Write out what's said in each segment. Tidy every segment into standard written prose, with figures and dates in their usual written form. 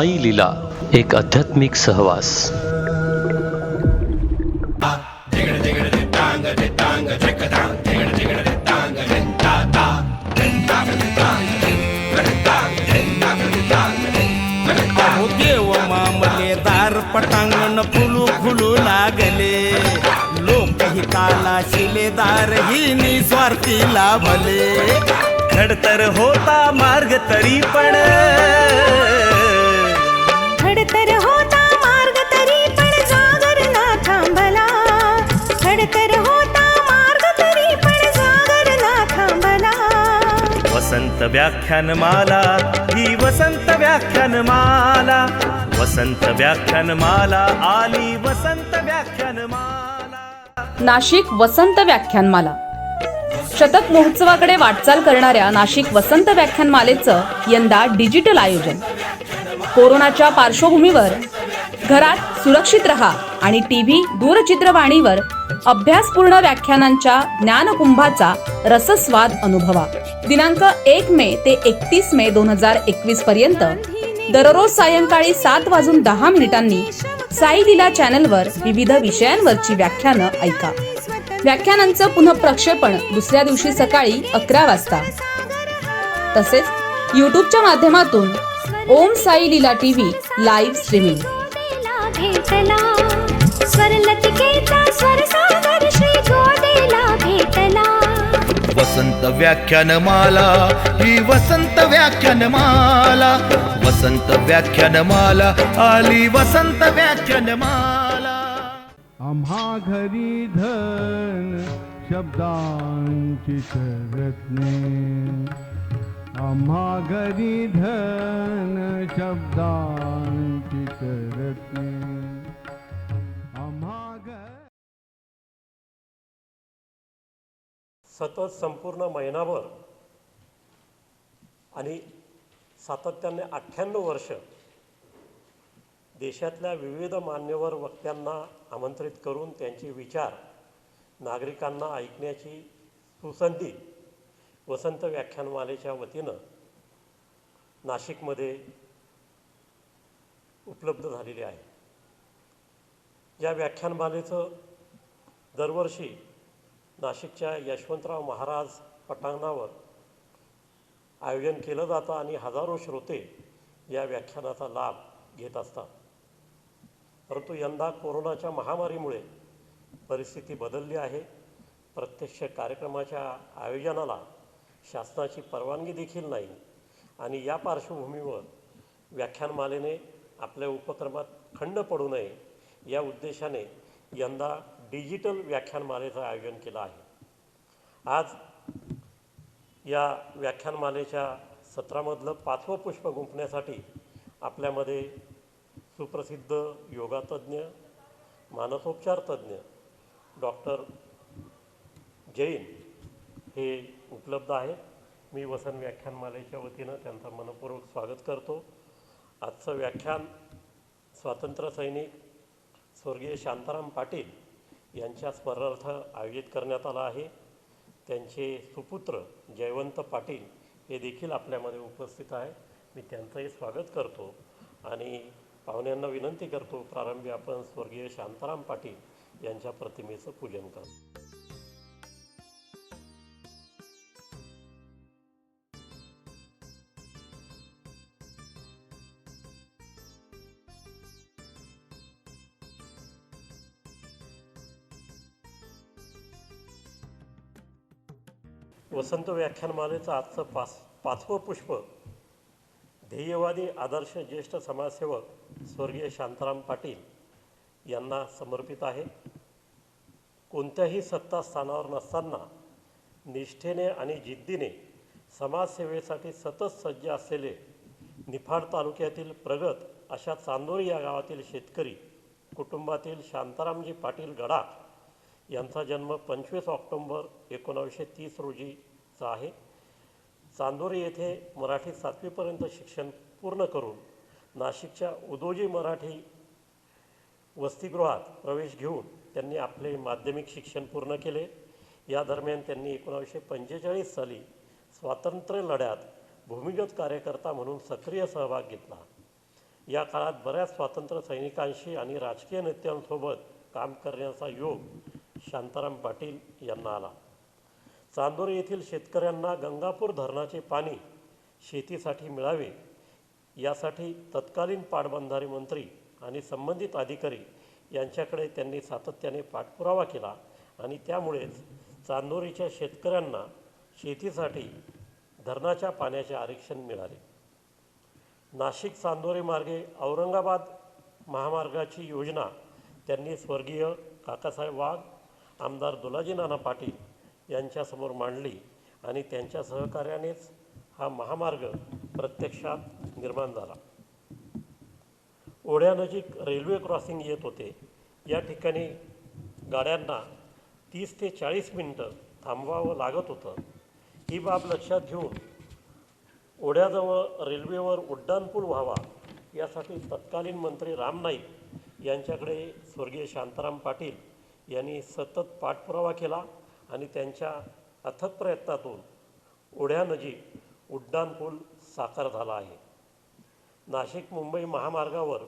साई लीला, एक आध्यात्मिक सहवास. अहो देव मामलेदार पटांगण फुलू फुलू लागले, लोक हिताला शिलेदार ही निस्वार्थी लाभले. खडतर होता मार्ग तरी पण, खडतर होता मार्ग तरी पण जागर ना थांबला. खडतर होता मार्ग तरी पण जागर ना थांबला. वसंत व्याख्यानमाला ही वसंत व्याख्यानमाला, वसंत व्याख्यानमाला आली वसंत व्याख्यानमाला. नाशिक वसंत व्याख्यानमाला. शतक महोत्सवाकडे वाटचाल करणाऱ्या नाशिक वसंत व्याख्यानमालेचं यंदा डिजिटल आयोजन. कोरोनाच्या पार्श्वभूमीवर घरात सुरक्षित रहा आणि टीव्ही दूरचित्रवाणीवर अभ्यासपूर्ण व्याख्यानांच्या ज्ञानकुंभाचा रसस्वाद अनुभवा. दिनांक 1 मे ते 31 मे 2021 पर्यंत दररोज सायंकाळी 7:10 साई लीला चॅनलवर विविध विषयांवरची व्याख्यानं ऐका. व्याख्यानांचं पुनःप्रक्षेपण दुसऱ्या दिवशी सकाळी 11 वाजता. तसेच यूट्यूबच्या माध्यमातून ओम साई लीला टीव्ही लाईव्ह स्ट्रीमिंग. भेटला स्वरलतिकेचा स्वरसागर श्री गोदेला भेटला. वसंत व्याख्यानमाला ही वसंत व्याख्यानमाला, वसंत व्याख्यानमाला आली वसंत व्याख्यानमाला. आम्हा घरी धन शब्दांची रत्ने, आम्हा घरी धन शब्दांची रत्ने, आम्हा सतत संपूर्ण महिनाभर आणि सातत्याने 98 वर्ष देशातल्या विविध मान्यवर वक्त्यांना आमंत्रित करून त्यांचे विचार नागरिकांना ऐकण्याची सुसंधी वसंत व्याख्यानमालेच्या वतीनं नाशिकमध्ये उपलब्ध झालेली आहे. या व्याख्यानमालेचं दरवर्षी नाशिकच्या यशवंतराव महाराज पटांगणावर आयोजन केलं जातं आणि हजारो श्रोते या व्याख्यानाचा लाभ घेत असतात. परंतु यंदा कोरोनाच्या महामारीमुळे परिस्थिती बदलली आहे. प्रत्यक्ष कार्यक्रमाच्या आयोजनाला शासनाची परवानगी देखील नाही आणि या पार्श्वभूमीवर व्याख्यानमालेने आपल्या उपक्रमात खंड पडू नये या उद्देशाने यंदा डिजिटल व्याख्यानमालेचं आयोजन केलं आहे. आज या व्याख्यानमालेच्या सत्रामधलं 5वं पुष्प गुंफण्यासाठी आपल्यामध्ये सुप्रसिद्ध योगातज्ञ, मानसोपचार तज्ज्ञ डॉक्टर जैन हे उपलब्ध आहेत. मी वसंत व्याख्यानमालेच्या वतीनं त्यांचं मनपूर्वक स्वागत करतो. आजचं व्याख्यान स्वातंत्र्यसैनिक स्वर्गीय शांताराम पाटील यांच्या स्मरणार्थ आयोजित करण्यात आला आहे. त्यांचे सुपुत्र जयवंत पाटील हे देखील आपल्यामध्ये उपस्थित आहे. मी त्यांचंही स्वागत करतो आणि पाहुण्यांना विनंती करतो प्रारंभी आपण स्वर्गीय शांताराम पाटील यांच्या प्रतिमेचं पूजन करू. वसंत व्याख्यानमालेचं आजचं 5वं पुष्प ध्येयवादी आदर्श ज्येष्ठ समाजसेवक स्वर्गीय शांताराम पाटील यांना समर्पित आहे. कोणत्याही सत्ता स्थानावर नसताना निष्ठेने आणि जिद्दीने समाजसेवेसाठी सतत सज्ज असलेले निफाड तालुक्यातील प्रगत अशा चांदोरी या गावातील शेतकरी कुटुंबातील शांतारामजी पाटील गडाख यांचा जन्म 25 ऑक्टोंबर 1930 रोजीचा आहे. चांदोरी येथे मराठी 7वीपर्यंत शिक्षण पूर्ण करून नाशिकच्या उदोजी मराठी वसतिगृहात प्रवेश घेऊन त्यांनी आपले माध्यमिक शिक्षण पूर्ण केले. या दरम्यान त्यांनी 1945 साली स्वातंत्र्य लढ्यात भूमिगत कार्यकर्ता म्हणून सक्रिय सहभाग घेतला. या काळात बऱ्याच स्वातंत्र्य सैनिकांशी आणि राजकीय नेत्यांसोबत काम करण्याचा योग शांताराम पाटील यांना आला. चांदोरी येथील शेतकऱ्यांना गंगापूर धरणाचे पाणी शेतीसाठी मिळावे यासाठी तत्कालीन पाटबंधारे मंत्री आणि संबंधित अधिकारी यांच्याकडे त्यांनी सातत्याने पाठपुरावा केला आणि त्यामुळेच चांदोरीच्या शेतकऱ्यांना शेतीसाठी धरणाच्या पाण्याचे आरक्षण मिळाले. नाशिक चांदोरी मार्गे औरंगाबाद महामार्गाची योजना त्यांनी स्वर्गीय काकासाहेब वाघ, आमदार दुलाजी नाना पाटील यांच्यासमोर मांडली आणि त्यांच्या सहकार्यानेच हा महामार्ग प्रत्यक्षात निर्माण झाला. ओढ्यानजीक रेल्वे क्रॉसिंग येत होते. या ठिकाणी गाड्यांना 30 ते 40 मिनटं थांबवावं लागत होतं. ही बाब लक्षात घेऊन ओढ्याजवळ रेल्वेवर उड्डाणपूल व्हावा यासाठी तत्कालीन मंत्री राम नाईक यांच्याकडे स्वर्गीय शांताराम पाटील यांनी सतत पाठपुरावा केला आणि त्यांच्या अथक प्रयत्नातून ओढ्यानजीक उड्डाणपूल साकार झाला आहे. नाशिक मुंबई महामार्गावर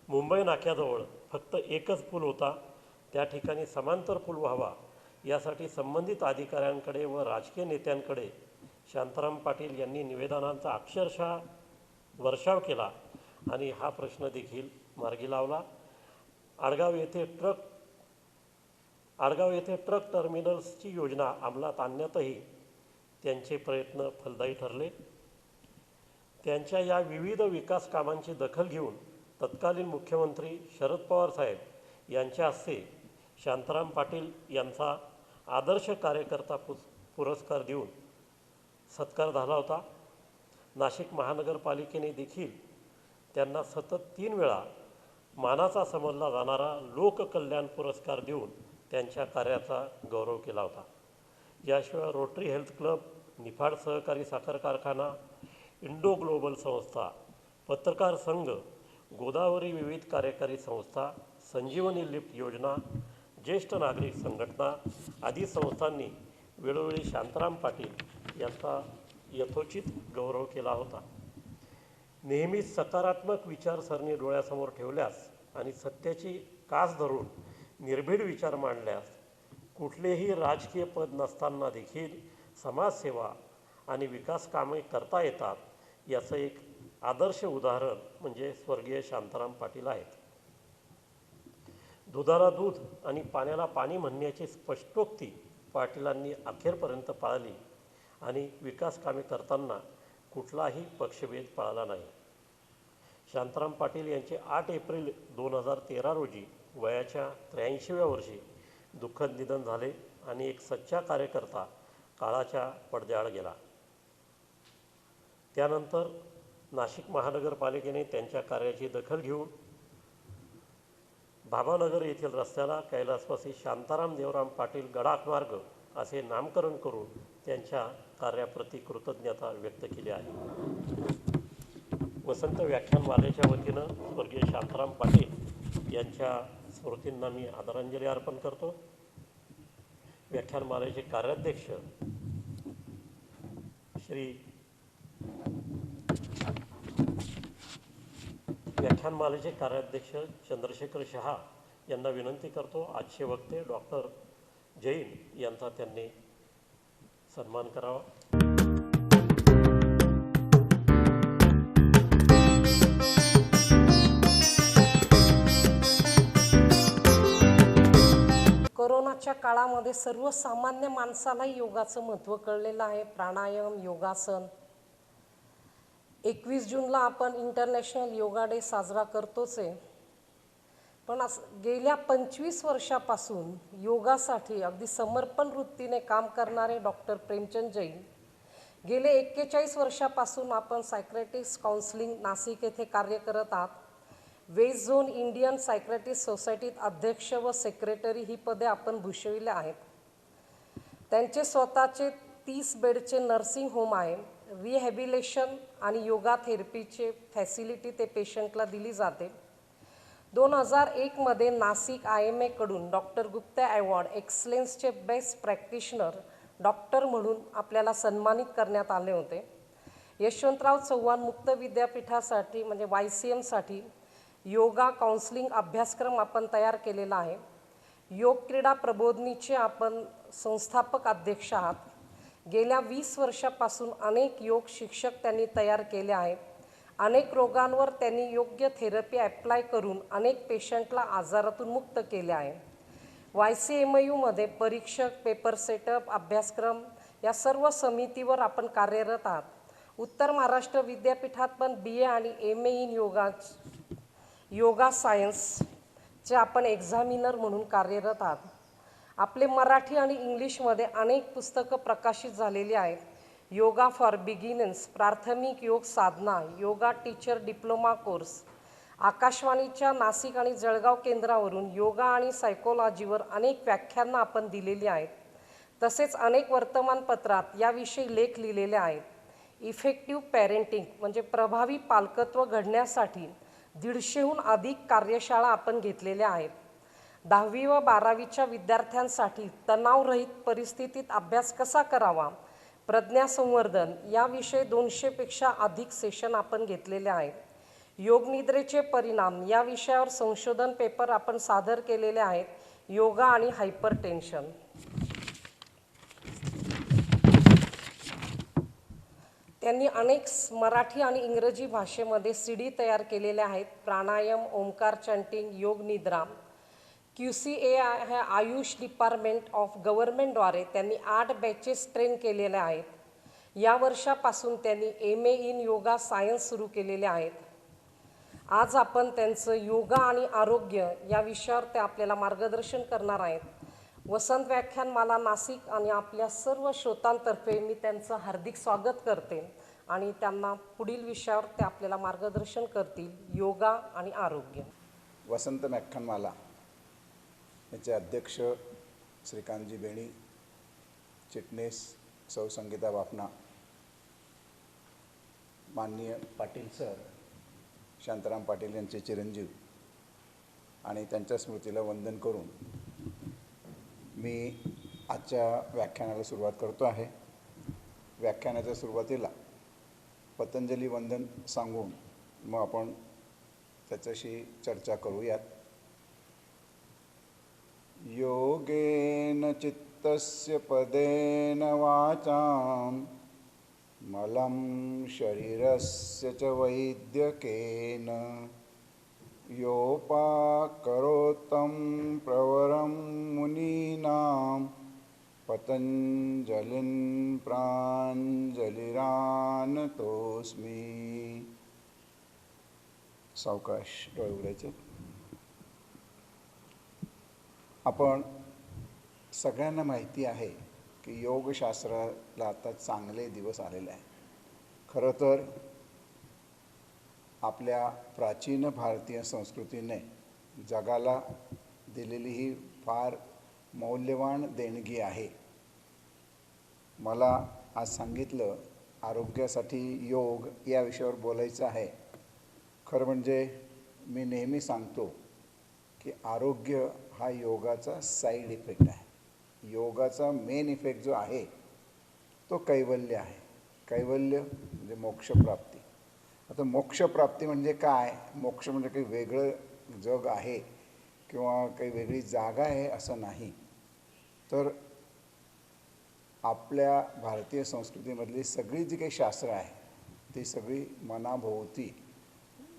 मुंबई नाक्याजवळ फक्त एकच पूल होता. त्या ठिकाणी समांतर पूल व्हावा यासाठी संबंधित अधिकाऱ्यांकडे व राजकीय नेत्यांकडे शांताराम पाटील यांनी निवेदनांचा अक्षरशः वर्षाव केला आणि हा प्रश्न देखील मार्गी लावला. आडगाव येथे ट्रक टर्मिनल्सची योजना अंमलात आणण्यातही त्यांचे प्रयत्न फलदायी ठरले. त्यांच्या या विविध विकास कामांची दखल घेऊन तत्कालीन मुख्यमंत्री शरद पवार साहेब यांच्या हस्ते शांताराम पाटील यांचा आदर्श कार्यकर्ता पुरस्कार देऊन सत्कार झाला होता. नाशिक महानगरपालिकेने देखील त्यांना सतत 3 वेळा मानाचा समजला जाणारा लोककल्याण पुरस्कार देऊन त्यांच्या कार्याचा गौरव केला होता. याशिवाय रोटरी हेल्थ क्लब, निफाड सहकारी साखर कारखाना, इंडो ग्लोबल संस्था, पत्रकार संघ, गोदावरी विविध कार्यकारी संस्था, संजीवनी लिफ्ट योजना, ज्येष्ठ नागरिक संघटना आदी संस्थांनी वेळोवेळी शांताराम पाटील यांचा यथोचित गौरव केला होता. नेहमीच सकारात्मक विचारसरणी डोळ्यासमोर ठेवल्यास आणि सत्याची कास धरून निर्भीड विचार मांडल्यास कुठलेही राजकीय पद नसताना देखील समाजसेवा आणि विकास कामे करता येतात. याचं एक आदर्श उदाहरण म्हणजे स्वर्गीय शांताराम पाटील आहेत. दुधाला दूध आणि पाण्याला पाणी म्हणण्याची स्पष्टोक्ती पाटीलांनी अखेरपर्यंत पाळली आणि विकास कामे करताना कुठलाही पक्षभेद पाळला नाही. शांताराम पाटील यांचे 8 एप्रिल 2013 रोजी वयाच्या 83व्या वर्षी दुःखद निधन झाले आणि एक सच्चा कार्यकर्ता काळाच्या पडद्याआड गेला. त्यानंतर नाशिक महानगरपालिकेने त्यांच्या कार्याची दखल घेऊन भाभानगर येथील रस्त्याला कैलासवासी शांताराम देवराम पाटील गडाख मार्ग असे नामकरण करून त्यांच्या कार्याप्रती कृतज्ञता व्यक्त केली आहे. वसंत व्याख्यानमालेच्या वतीनं स्वर्गीय शांताराम पाटील यांच्या स्मृतींना मी आदरांजली अर्पण करतो. व्याख्यानमालेचे कार्याध्यक्ष चंद्रशेखर शहा यांना विनंती करतो आजचे वक्ते डॉक्टर जैन यांचा त्यांनी सन्मान करावा. कोरोनाच्या काळामध्ये सर्वसामान्य माणसालाही योगाचं महत्त्व कळलेलं आहे. प्राणायाम, योगासन. 21 जूनला आपण इंटरनॅशनल योगा डे साजरा करतोच आहे. पण गेल्या 25 वर्षापासून योगासाठी अगदी समर्पण वृत्तीने काम करणारे डॉक्टर प्रेमचंद जैन गेले 41 वर्षापासून आपण सायक्रॅटिस्ट काउन्सिलिंग नाशिक येथे कार्य करत आहात. वेस्ट झोन इंडियन सायक्रॅटिस्ट सोसायटीत अध्यक्ष व सेक्रेटरी ही पदे आपण भूषविले आहेत. त्यांचे स्वतःचे 30 बेडचे नर्सिंग होम आहे. रिहॅबिलेशन आणि योगा थेरपीचे फॅसिलिटी ते पेशंटला दिली जाते. 2001 नाशिक IMA कडून डॉक्टर गुप्ता अवॉर्ड एक्सलन्सचे बेस्ट प्रॅक्टिशनर डॉक्टर म्हणून आपल्याला सन्मानित करण्यात आले होते. यशवंतराव चव्हाण मुक्त विद्यापीठासाठी म्हणजे YCMसाठी योगा काउन्सिलिंग अभ्यासक्रम आपण तयार केलेला आहे. योग क्रीडा प्रबोधिनीचे आपण संस्थापक अध्यक्ष आहात. गेल्या 20 वर्षापासून अनेक योग शिक्षक त्यांनी तयार केले आहेत. अनेक रोगांवर त्यांनी योग्य थेरपी ॲप्लाय करून अनेक पेशंटला आजारातून मुक्त केले आहे. YCMUमध्ये परीक्षक, पेपर सेटअप, अभ्यासक्रम या सर्व समितीवर आपण कार्यरत आहात. उत्तर महाराष्ट्र विद्यापीठात पण BA आणि MA इन योगा सायन्सचे आपण एक्झामिनर म्हणून कार्यरत आहात. आपले मराठी आणि इंग्लिशमध्ये अनेक पुस्तकं प्रकाशित झालेली आहेत. योगा फॉर बिगिनर्स, प्राथमिक योग साधना, योगा टीचर डिप्लोमा कोर्स. आकाशवाणीच्या नाशिक आणि जळगाव केंद्रावरून योगा आणि सायकोलॉजीवर अनेक व्याख्यानं आपण दिलेली आहेत. तसेच अनेक वर्तमानपत्रात याविषयी लेख लिहिलेले आहेत. इफेक्टिव्ह पॅरेंटिंग म्हणजे प्रभावी पालकत्व घडण्यासाठी 150हून अधिक कार्यशाळा आपण घेतलेल्या आहेत. 10वी व 12वीच्या विद्यार्थ्यांसाठी तणावरहित परिस्थितीत अभ्यास कसा करावा, प्रज्ञासंवर्धन याविषयी 200पेक्षा अधिक सेशन आपण घेतलेले आहेत. योगनिद्रेचे परिणाम या विषयावर संशोधन पेपर आपण सादर केलेले आहेत. योगा आणि हायपरटेन्शन. त्यांनी अनेक मराठी आणि इंग्रजी भाषेमध्ये CD तयार केलेले आहेत. प्राणायाम, ओंकार चॅन्टिंग, योग निद्रा. QCA हे आयुष डिपार्टमेंट ऑफ गव्हर्नमेंटद्वारे त्यांनी 8 बॅचेस ट्रेन केलेले आहेत. या वर्षापासून त्यांनी MA इन योगा सायन्स सुरू केलेले आहेत. आज आपण त्यांचं योगा आणि आरोग्य या विषयावर ते आपल्याला मार्गदर्शन करणार आहेत. वसंत व्याख्यानमाला नाशिक आणि आपल्या सर्व श्रोतांतर्फे मी त्यांचं हार्दिक स्वागत करते आणि त्यांना पुढील विषयावर ते आपल्याला मार्गदर्शन करतील, योगा आणि आरोग्य. वसंत व्याख्यानमाला याचे अध्यक्ष श्रीकांतजी बेणी, चिटणीस सौ संगीता बाफना, माननीय पाटील सर, शांताराम पाटील यांचे चिरंजीव आणि त्यांच्या स्मृतीला वंदन करून मी आजच्या व्याख्यानाला सुरुवात करतो आहे. व्याख्यानाच्या सुरुवातीला पतंजली वंदन सांगून मग आपण त्याच्याशी चर्चा करूयात. योगेन चित्तस्य पदेन वाचां मलं शरीरस्य च वैद्यकेन योपाकरोत्तं प्रवरं मुनीनां पतंजलिं प्राञ्जलिरानतोऽस्मि. सावकाश डोळे उघडायचे. आपण सगळ्यांना माहिती आहे की योगशास्त्राला आता चांगले दिवस आलेले आहे. खरं तर आपल्या प्राचीन भारतीय संस्कृतीने जगाला दिलेली ही फार मौल्यवान देणगी आहे. मला आज सांगितलं आरोग्यासाठी योग या विषयावर बोलायचं आहे. खरं म्हणजे मी नेहमी सांगतो की आरोग्य हा योगाचा साईड इफेक्ट आहे. योगाचा मेन इफेक्ट जो आहे तो कैवल्य आहे. कैवल्य म्हणजे मोक्षप्राप्ती. आता मोक्षप्राप्ती म्हणजे काय? मोक्ष म्हणजे काही वेगळं जग आहे किंवा काही वेगळी जागा आहे असं नाही. तर आपल्या भारतीय संस्कृतीमधली सगळी जी काही शास्त्रं आहे ती सगळी मनाभोवती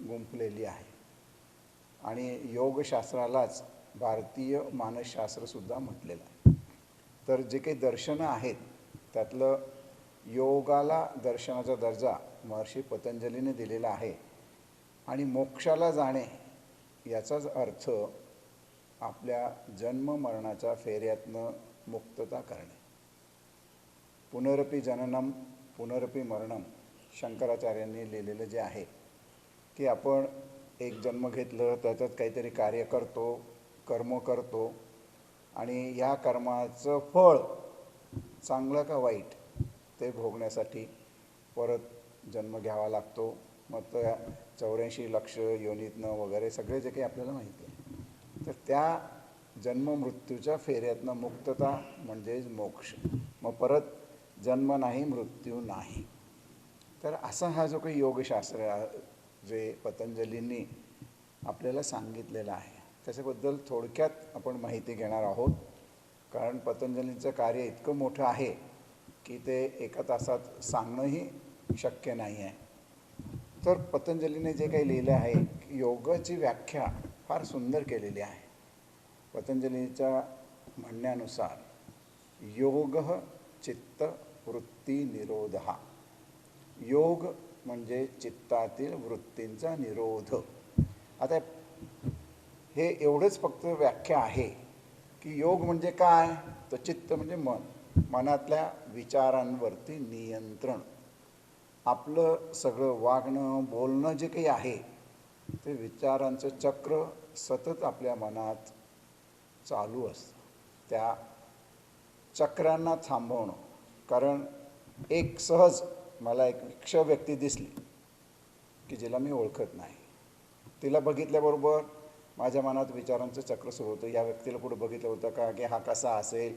गुंफलेली आहे आणि योगशास्त्रालाच भारतीय मानसशास्त्रसुद्धा म्हटलेलं आहे. तर जे काही दर्शनं आहेत त्यातलं योगाला दर्शनाचा दर्जा महर्षी पतंजलीने दिलेला आहे आणि मोक्षाला जाणे याचाच अर्थ आपल्या जन्ममरणाच्या फेऱ्यातनं मुक्तता करणे. पुनरपि जननम पुनरपि मरणम शंकराचार्यांनी लिहिलेलं जे आहे की आपण एक जन्म घेतलं त्याच्यात काहीतरी कार्य करतो, कर्म करतो आणि ह्या कर्माचं फळ चांगलं का वाईट ते भोगण्यासाठी परत जन्म घ्यावा लागतो. मग त्या 84 लक्ष योनीतनं वगैरे सगळे जे काही आपल्याला माहिती आहे. तर त्या जन्ममृत्यूच्या फेऱ्यातनं मुक्तता म्हणजेच मोक्ष. मग परत जन्म नाही, मृत्यू नाही. तर असा हा जो काही योगशास्त्र जे पतंजलींनी आपल्याला सांगितलेलं आहे त्याच्याबद्दल थोडक्यात आपण माहिती घेणार आहोत. कारण पतंजलींचं कार्य इतकं मोठं आहे की ते एका तासात सांगणंही शक्य नाही आहे. तर पतंजलीने जे काही लिहिलं आहे योगाची व्याख्या फार सुंदर केलेली आहे. पतंजलीच्या म्हणण्यानुसार योग चित्त वृत्ती निरोधः. योग म्हणजे चित्तातील वृत्तींचा निरोध. आता हे एवढंच फक्त व्याख्या आहे की योग म्हणजे काय, तर चित्त म्हणजे मन, मनातल्या विचारांवरती नियंत्रण. आपलं सगळं वागणं बोलणं जे काही आहे ते विचारांचं चक्र सतत आपल्या मनात चालू असतं. त्या चक्रांना थांबवणं. कारण एक सहज मला एक क्ष व्यक्ती दिसली की जिला मी ओळखत नाही, तिला बघितल्याबरोबर माझ्या मनात विचारांचं चक्र सुरू होतं. या व्यक्तीला कुठं बघितलं होतं का, की हा कसा असेल,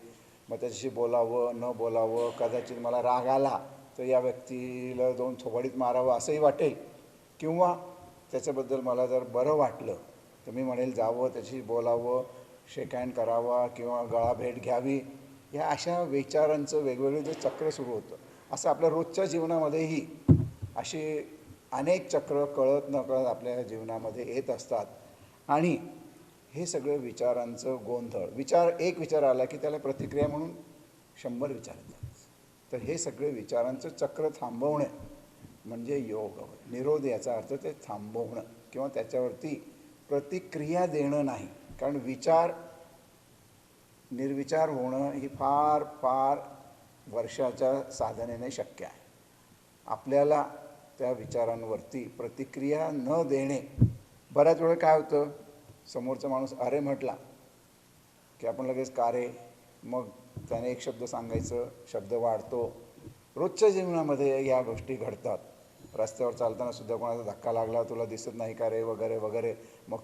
मग त्याच्याशी बोलावं न बोलावं, कदाचित मला राग आला तर या व्यक्तीला दोन थोबाडीत मारावं असंही वाटेल, किंवा त्याच्याबद्दल मला जर बरं वाटलं तर मी म्हणेल जावं, त्याच्याशी बोलावं, शेक हँड करावा किंवा गळाभेट घ्यावी. या अशा विचारांचं वेगवेगळं जे चक्र सुरू होतं, असं आपल्या रोजच्या जीवनामध्येही अशी अनेक चक्र कळत नकळत आपल्या जीवनामध्ये येत असतात. आणि हे सगळं विचारांचं गोंधळ. एक विचार आला की त्याला प्रतिक्रिया म्हणून 100 विचार येतात. तर हे सगळे विचारांचं चक्र थांबवणे म्हणजे योग. निरोध याचा अर्थ ते थांबवणं किंवा त्याच्यावरती प्रतिक्रिया देणं नाही. कारण निर्विचार होणं ही फार फार वर्षाच्या साधनेने शक्य आहे. आपल्याला त्या विचारांवरती प्रतिक्रिया न देणे. बऱ्याच वेळा काय होतं, समोरचा माणूस अरे म्हटला की आपण लगेच का रे, मग त्याने एक शब्द सांगायचं, शब्द वाढतो. रोजच्या जीवनामध्ये या गोष्टी घडतात. रस्त्यावर चालताना सुद्धा कोणाचा धक्का लागला, तुला दिसत नाही का रे वगैरे वगैरे, मग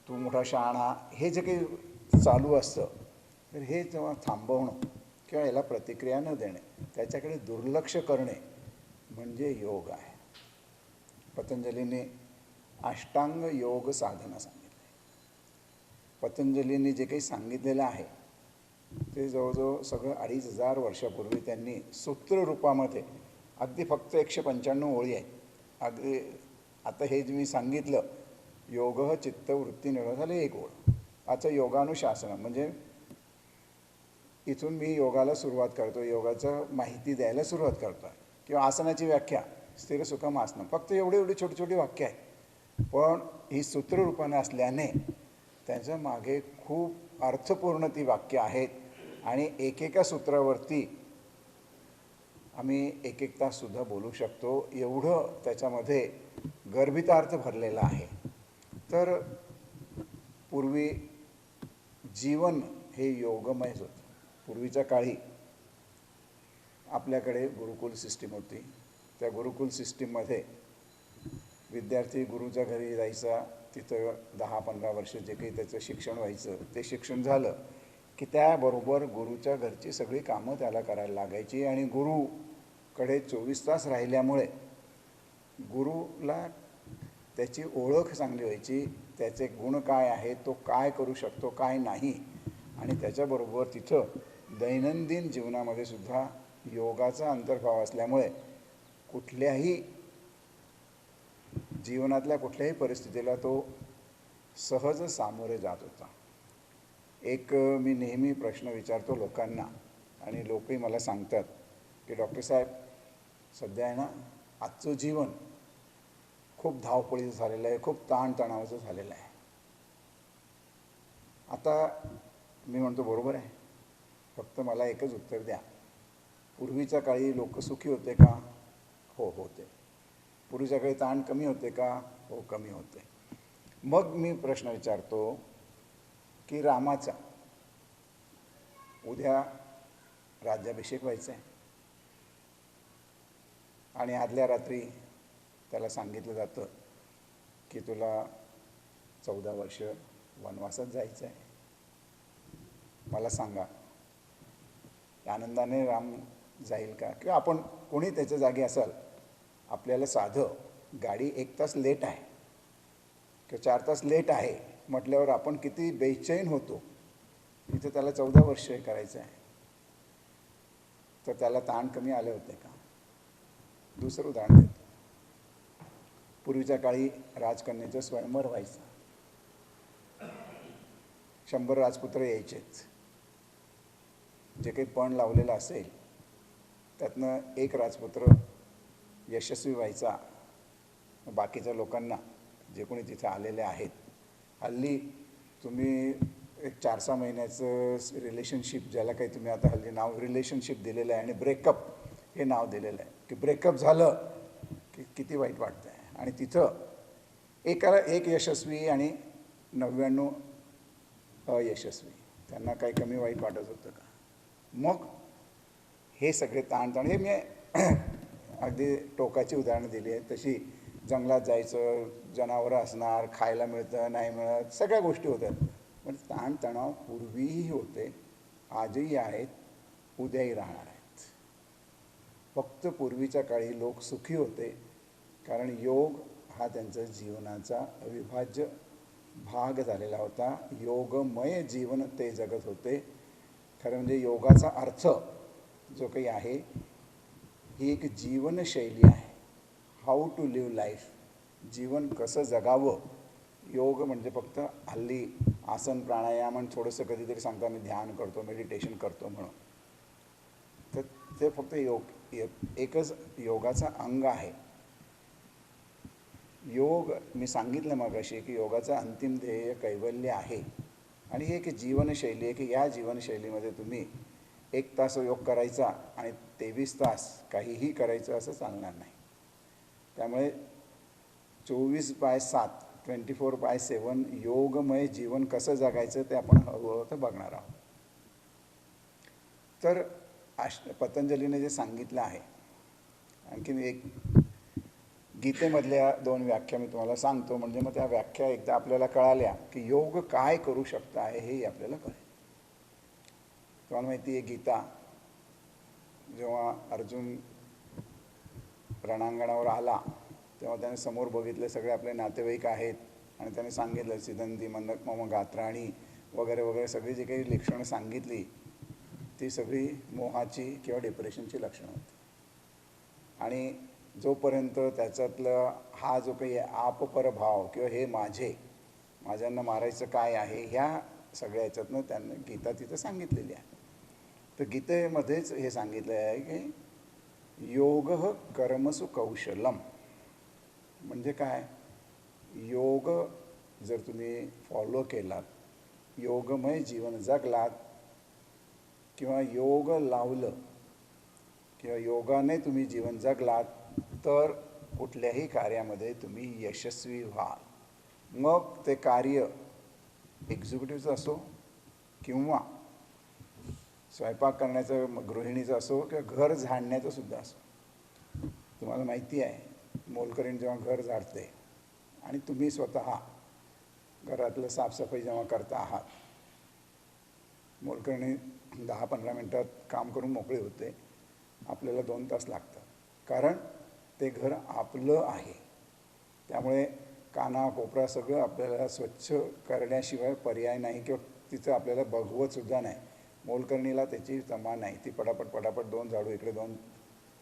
तू मोठा शहाणा, हे जे काही चालू असतं, तर हे जेव्हा थांबवणं किंवा याला प्रतिक्रिया न देणे, त्याच्याकडे दुर्लक्ष करणे म्हणजे योग आहे. पतंजलीने अष्टांग योग साधना सांगितली. पतंजलींनी जे काही सांगितलेलं आहे ते जवळजवळ सगळं 2500 वर्षापूर्वी त्यांनी सूत्ररूपामध्ये, अगदी फक्त 195 ओळी आहेत. अगदी आता हे जे मी सांगितलं, योग चित्त वृत्ती निरोध झाले एक ओळ. आता योगानुशासन म्हणजे इथून मी योगाला सुरुवात करतो, योगाचं माहिती द्यायला सुरुवात करतो आहे, किंवा आसनाची व्याख्या स्थिर सुखम आसनं. फक्त एवढी छोटी छोटी वाक्य आहे, पण ही सूत्ररूपाने असल्याने त्यांच्या मागे खूप अर्थपूर्ण ती वाक्य आहेत. आणि एकेका सूत्रावरती आम्ही एक ताससुद्धा बोलू शकतो, एवढं त्याच्यामध्ये गर्भितार्थ भरलेला आहे. तर पूर्वी जीवन हे योगमयच होतं. पूर्वीच्या काळी आपल्याकडे गुरुकुल सिस्टीम होती. त्या गुरुकुल सिस्टीममध्ये विद्यार्थी गुरुच्या घरी जायचा, तिथं 10-15 वर्ष जे काही त्याचं शिक्षण व्हायचं, ते शिक्षण झालं की त्याबरोबर गुरुच्या घरची सगळी कामं त्याला करायला लागायची. आणि गुरुकडे 24 तास राहिल्यामुळे गुरुला त्याची ओळख चांगली व्हायची, त्याचे गुण काय आहेत, तो काय करू शकतो काय नाही. आणि त्याच्याबरोबर तिथं दैनंदिन जीवनामध्ये सुद्धा योगाचा अंतर्भाव असल्यामुळे कुठल्याही जीवनातल्या कुठल्याही परिस्थितीला तो सहज सामोरे जात होता. एक मी नेहमी प्रश्न विचारतो लोकांना, आणि लोकही मला सांगतात की डॉक्टर साहेब, सध्या आहे ना आजचं जीवन खूप धावपळीचं झालेलं आहे, खूप ताणतणावाचं झालेलं आहे. आता मी म्हणतो बरोबर आहे, फक्त मला एकच उत्तर द्या, पूर्वीच्या काळी लोक सुखी होते का? हो होते. पूर्वीच्या काळी ताण कमी होते का? हो कमी होते. मग मी प्रश्न विचारतो की रामाचा उद्या राज्याभिषेक व्हायचा आहे आणि आदल्या रात्री त्याला सांगितलं जातं की तुला 14 वर्ष वनवासात जायचं आहे. मला सांगा, आनंदाने राम जाईल का? किंवा आपण कोणी त्याच्या जागी असाल आपल्याला साधं गाडी 1 तास लेट आहे किंवा 4 तास लेट आहे म्हटल्यावर आपण किती बेचैन होतो. इथं त्याला 14 वर्ष हे करायचं आहे, तर त्याला ताण कमी आले होते का? दुसरं उदाहरण देतो. पूर्वीच्या काळी राजकन्येचं स्वयंवर व्हायचं. 100 राजपुत्र यायचेच. जे काही पण लावलेलं असेल त्यातनं एक राजपुत्र यशस्वी व्हायचा. बाकीच्या लोकांना, जे कोणी तिथे आलेले आहेत, हल्ली तुम्ही एक 4-6 महिन्याचं रिलेशनशिप, ज्याला काही तुम्ही आता हल्ली नाव रिलेशनशिप दिलेलं आहे, आणि ब्रेकअप हे नाव दिलेलं आहे, की ब्रेकअप झालं की किती वाईट वाटतं आहे. आणि तिथं एकाला एक यशस्वी आणि 99 अयशस्वी, त्यांना काही कमी वाईट वाटत होतं का? मग हे सगळे ताणताण, हे मी अगदी टोकाची उदाहरणं दिली आहेत. तशी जंगलात जायचं, जनावरं असणार, खायला मिळतं नाही मिळत, सगळ्या गोष्टी होत्यात. पण ताणतणाव पूर्वीही होते, आजही आहेत, उद्याही राहणार आहेत. फक्त पूर्वीच्या काळी लोक सुखी होते कारण योग हा त्यांच्या जीवनाचा अविभाज्य भाग झालेला होता. योगमय जीवन ते जगत होते. खरं म्हणजे योगाचा अर्थ जो काही आहे, ही एक जीवनशैली आहे. हाऊ टू लिव्ह लाईफ, जीवन कसं जगावं. योग म्हणजे फक्त हल्ली आसन प्राणायाम आणि थोडंसं कधीतरी सांगता मी ध्यान करतो, मेडिटेशन करतो म्हणून, तर ते फक्त एकच योगाचा अंग आहे. योग, मी सांगितलं मगाशी की योगाचा अंतिम ध्येय कैवल्य आहे. आणि ही एक जीवनशैली आहे की या जीवनशैलीमध्ये तुम्ही 1 तास योग करायचा आणि 23 तास काहीही करायचं असं चालणार नाही. त्यामुळे 24/7 24/7 योगमय जीवन कसं जगायचं ते आपण हळूहळू तर बघणार आहोत. तर पतंजलीने जे सांगितलं आहे, आणखीन एक गीतेमधल्या 2 व्याख्या मी तुम्हाला सांगतो, म्हणजे मग त्या व्याख्या एकदा आपल्याला कळाल्या की योग काय करू शकतं आहे हेही आपल्याला कळेल. तुम्हाला माहिती आहे, गीता जेव्हा अर्जुन रणांगणावर आला तेव्हा त्याने समोर बघितले सगळे आपले नातेवाईक आहेत आणि त्याने सांगितलं सिदंती मंदक मम गात्राणी वगैरे वगैरे सगळी जी काही लक्षणं सांगितली ती सगळी मोहाची किंवा डिप्रेशनची लक्षणं होती. आणि जोपर्यंत त्याच्यातलं हा जो काही आपपरभाव किंवा हे माझ्यांना मारायचं काय आहे, ह्या सगळ्या ह्याच्यातनं त्यांना गीता तिथं सांगितलेली आहे. तर गीतेमध्येच हे सांगितलं आहे की योग कर्मसु कौशलम, म्हणजे काय, योग जर तुम्ही फॉलो केलात, योगमय जीवन जगलात किंवा योग लावलं किंवा योगाने तुम्ही जीवन जगलात तर कुठल्याही कार्यामध्ये तुम्ही यशस्वी व्हाल. मग ते कार्य एक्झिक्युटिव्हचं असो किंवा स्वयंपाक करण्याचं गृहिणीचं असो किंवा घर झाडण्याचं सुद्धा असो. तुम्हाला माहिती आहे, मोलकरीण जेव्हा घर झाडते आणि तुम्ही स्वतः घरातलं साफसफाई जेव्हा करता आहात, मोलकरणी 10-15 मिनटात काम करून मोकळी होते, आपल्याला 2 तास लागतात. कारण ते घर आपलं आहे. त्यामुळे कानाकोपरा सगळं आपल्याला स्वच्छ करण्याशिवाय पर्याय नाही किंवा तिथं आपल्याला बघवतसुद्धा नाही. मोलकरणीला त्याची तमा नाही. ती पटापट 2 झाडू इकडे 2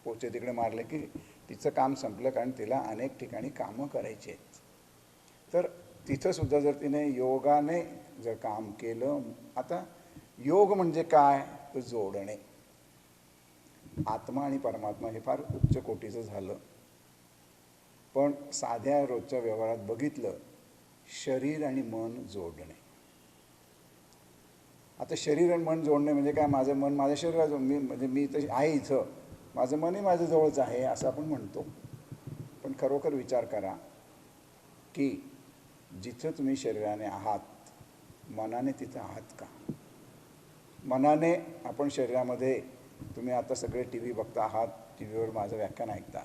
पोचे तिकडे मारले की तिचं काम संपलं, कारण तिला अनेक ठिकाणी कामं करायची आहेत. तर तिथंसुद्धा जर तिने योगाने जर काम केलं, आता योग म्हणजे काय, तर जोडणे. आत्मा आणि परमात्मा हे फार उच्च कोटीचं झालं, पण साध्या रोजच्या व्यवहारात बघितलं, शरीर आणि मन जोडणे. आता शरीर आणि मन जोडणे म्हणजे काय, माझं मन माझ्या शरीराचं, मी तर आहे इथं, माझं मनही माझ्या जवळच आहे असं आपण म्हणतो. पण खरोखर विचार करा की जिथं तुम्ही शरीराने आहात, मनाने तिथं आहात का? मनाने आपण शरीरामध्ये, तुम्ही आता सगळे टी व्ही बघता आहात, टी व्हीवर माझं व्याख्यान ऐकता.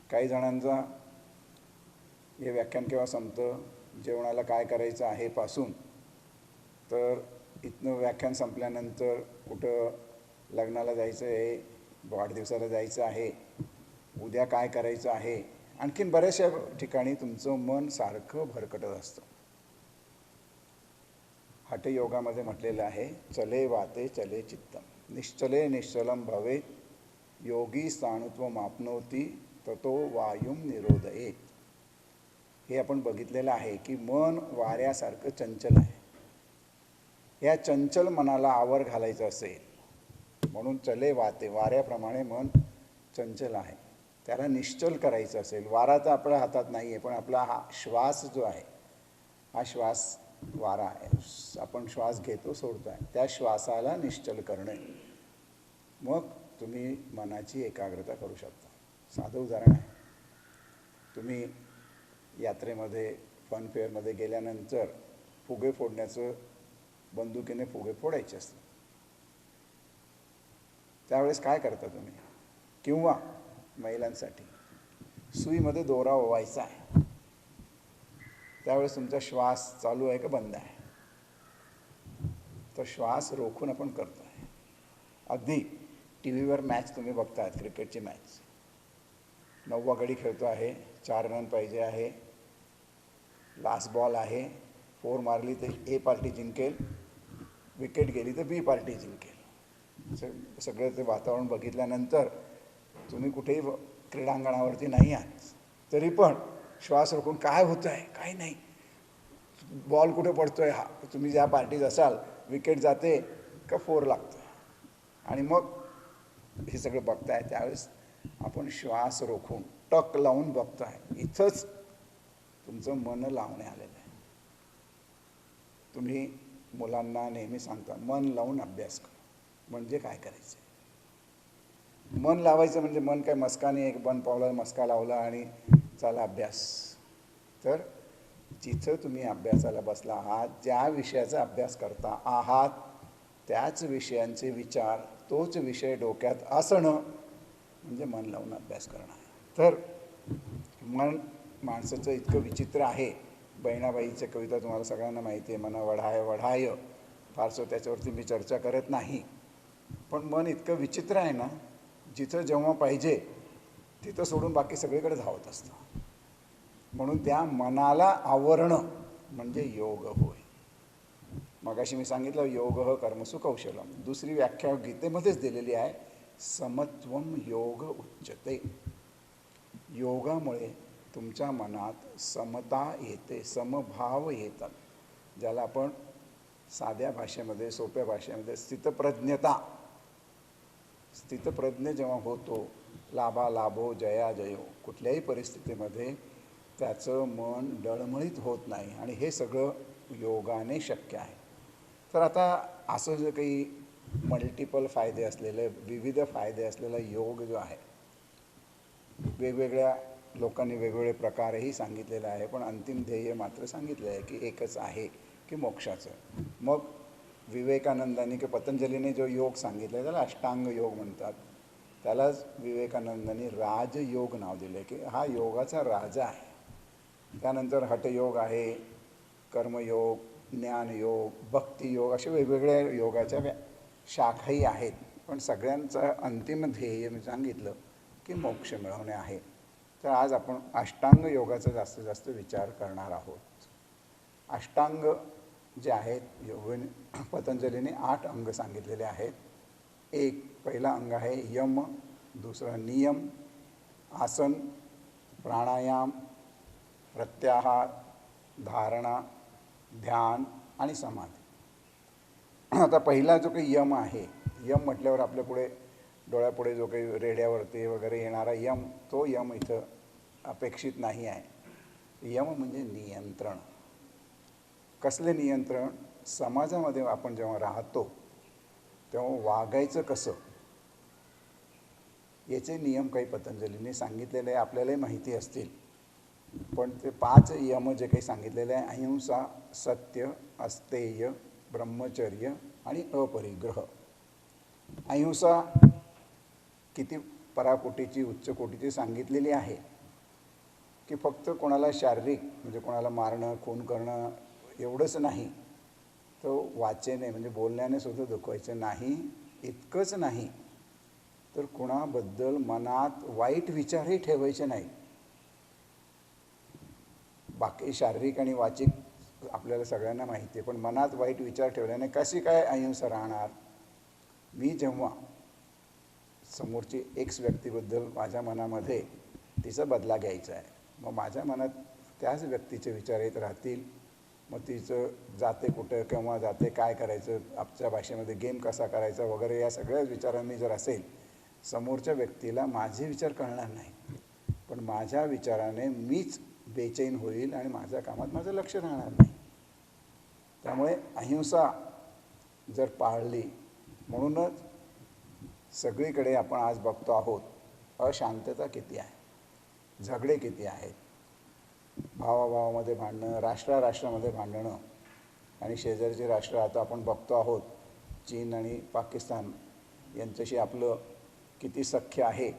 काही जणांचा हे व्याख्यान केव्हा संपतं, जेवणाला काय करायचं आहे पासून, तर इथनं व्याख्यान संपल्यानंतर कुठं लग्नाला जायचं आहे, वाढदिवसाला जायचं आहे, उद्या काय करायचं आहे, आणखीन बऱ्याचशा ठिकाणी तुमचं मन सारखं भरकटत असतं. हठयोगामध्ये म्हटलेलं आहे, चले वाते चले चित्तम, निश्चले निश्चलम भवे, योगी स्थाणुत्व मापनोती ततो वायुम निरोधयेत. हे आपण बघितलेलं आहे की मन वाऱ्यासारखं चंचल आहे. या चंचल मनाला आवर घालायचं असेल म्हणून चले वाते, वाऱ्याप्रमाणे मन चंचल आहे, त्याला निश्चल करायचं असेल. वारा तर आपल्या हातात नाही आहे, पण आपला हा श्वास जो आहे, हा श्वास वारा आहे. आपण श्वास घेतो सोडतो आहे, त्या श्वासाला निश्चल करणे. मग तुम्ही मनाची एकाग्रता करू शकता. साधं उदाहरण आहे, तुम्ही यात्रेमध्ये फनफेअरमध्ये गेल्यानंतर फुगे फोडण्याचं, बंदुकीने फुगे फोडायचे असतात. त्यावेळेस काय करता तुम्ही? किंवा महिलांसाठी सुईमध्ये दोरा ओवायचा आहे, त्यावेळेस तुमचा श्वास चालू आहे का बंद आहे? तर श्वास रोखून आपण करतो आहे. अगदी टी व्हीवर मॅच तुम्ही बघताय, क्रिकेटची मॅच, 9वा गडी खेळतो आहे, 4 रन पाहिजे आहे, लास्ट बॉल आहे, 4 मारली तर ए पार्टी जिंकेल, विकेट गेली तर बी पार्टी जिंकेल. सगळं ते वातावरण बघितल्यानंतर तुम्ही कुठेही क्रीडांगणावरती नाही आहात, तरी पण श्वास रोखून काय होतं आहे, काही नाही, बॉल कुठे पडतो आहे, हा तुम्ही ज्या पार्टीत असाल, विकेट जाते का 4 लागतं, आणि मग हे सगळं बघताय. त्यावेळेस आपण श्वास रोखून टक लावून बघताय. इथंच तुमचं मन लावणे आलेलं आहे. तुम्ही मुलांना नेहमी सांगता मन लावून अभ्यास कर. म्हणजे काय करायचं? मन लावायचं म्हणजे मन काय मस्काने एक बन पावला मस्का लावला आणि चला अभ्यास. तर जिथं तुम्ही अभ्यासाला बसला आहात, ज्या विषयाचा अभ्यास करता आहात, त्याच विषयांचे विचार, तोच विषय डोक्यात असणं म्हणजे मन लावून अभ्यास करणं आहे. तर मन माणसाचं इतकं विचित्र आहे. बहिणाबाईच्या कविता तुम्हाला सगळ्यांना माहिती आहे, मन वढाय वढाय, फारसं त्याच्यावरती मी चर्चा करत नाही. पण मन इतकं विचित्र आहे ना, जिथं जेव्हा पाहिजे तिथं सोडून बाकी सगळीकडे धावत असतं. म्हणून त्या मनाला आवरणं म्हणजे योग होय. मगाशी मी सांगितलं योग कर्मसु कौशलम. दुसरी व्याख्या गीतेमध्येच दिलेली आहे, समत्वम योग उच्चते. योगामुळे तुमच्या मनात समता येते, समभाव येतात, ज्याला आपण साध्या भाषेमध्ये, सोप्या भाषेमध्ये स्थितप्रज्ञता. स्थितप्रज्ञ जेव्हा होतो, लाभालाभो जया जयो, कुठल्याही परिस्थितीमध्ये त्याचं मन डळमळीत होत नाही, आणि हे सगळं योगाने शक्य आहे. तर आता असं जे काही मल्टिपल फायदे असलेले, विविध फायदे असलेला योग जो आहे, वेगवेगळ्या लोकांनी वेगवेगळे प्रकारही सांगितलेले आहे, पण अंतिम ध्येय मात्र सांगितलं आहे की एकच आहे, की मोक्षाचं. मग विवेकानंदांनी किंवा पतंजलीने जो योग सांगितला आहे त्याला अष्टांग योग म्हणतात. त्यालाच विवेकानंदांनी राजयोग नाव दिले, की हा योगाचा राजा आहे. त्यानंतर हठयोग आहे, कर्मयोग, ज्ञानयोग, भक्तियोग, असे वेगवेगळ्या योगाच्या शाखाही आहेत. पण सगळ्यांचं अंतिम ध्येय मी सांगितलं की मोक्ष मिळवणे आहे. तर आज आपण अष्टांग योगाचा जास्तीत जास्त विचार करणार आहोत. अष्टांग जे आहेत, पतंजलीने 8 अंग सांगितलेले आहेत. एक पहिला अंग आहे यम, दुसरं नियम, आसन, प्राणायाम, प्रत्याहार, धारणा, ध्यान आणि समाधी. आता पहिला जो काही यम आहे, यम म्हटल्यावर आपल्या पुढे डोळ्यापुढे जो काही रेड्यावरती वगैरे येणारा यम, तो यम इथं अपेक्षित नाही आहे. यम म्हणजे नियंत्रण. कसले नियंत्रण? समाजामध्ये आपण जेव्हा राहतो तेव्हा वागायचं कसं, याचे नियम काही पतंजलीने सांगितलेले आहे, आपल्यालाही माहिती असतील. पण ते 5 यम जे काही सांगितलेले आहे, अहिंसा, सत्य, अस्तेय, ब्रह्मचर्य आणि अपरिग्रह. अहिंसा किती पराकोटीची, उच्च कोटीची सांगितलेली आहे, की फक्त कोणाला शारीरिक म्हणजे कोणाला मारणं, खून करणं एवढंच नाही, तो वाचेने म्हणजे बोलण्याने सुद्धा दुखवायचं नाही. इतकंच नाही, तर कुणाबद्दल मनात वाईट विचारही ठेवायचे नाही. बाकी शारीरिक आणि वाचिक आपल्याला सगळ्यांना माहिती आहे, पण मनात वाईट विचार ठेवल्याने कशी काय अहिंसा राहणार. मी जेव्हा समोरची एक्स व्यक्तीबद्दल माझ्या मनामध्ये तिचा बदला घ्यायचा आहे, मग माझ्या मनात त्याच व्यक्तीचे विचार येत राहतील. मग तिचं जाते कुठं, केव्हा जाते, काय करायचं, आमच्या भाषेमध्ये गेम कसा करायचा वगैरे, या सगळ्याच विचारांनी जर असेल, समोरच्या व्यक्तीला माझे विचार कळणार नाही, पण माझ्या विचाराने मीच बेचैन होईल आणि माझ्या कामात माझं लक्ष राहणार नाही. त्यामुळे अहिंसा जर पाळली, म्हणूनच सगळीकडे आपण आज बघतो आहोत अशांतता किती आहे, झगडे किती आहेत, भावाभावामध्ये भांडणं, राष्ट्रामध्ये भांडणं, आणि शेजारचे राष्ट्र आता आपण बघतो आहोत चीन आणि पाकिस्तान यांच्याशी आपलं किती सख्य आहे.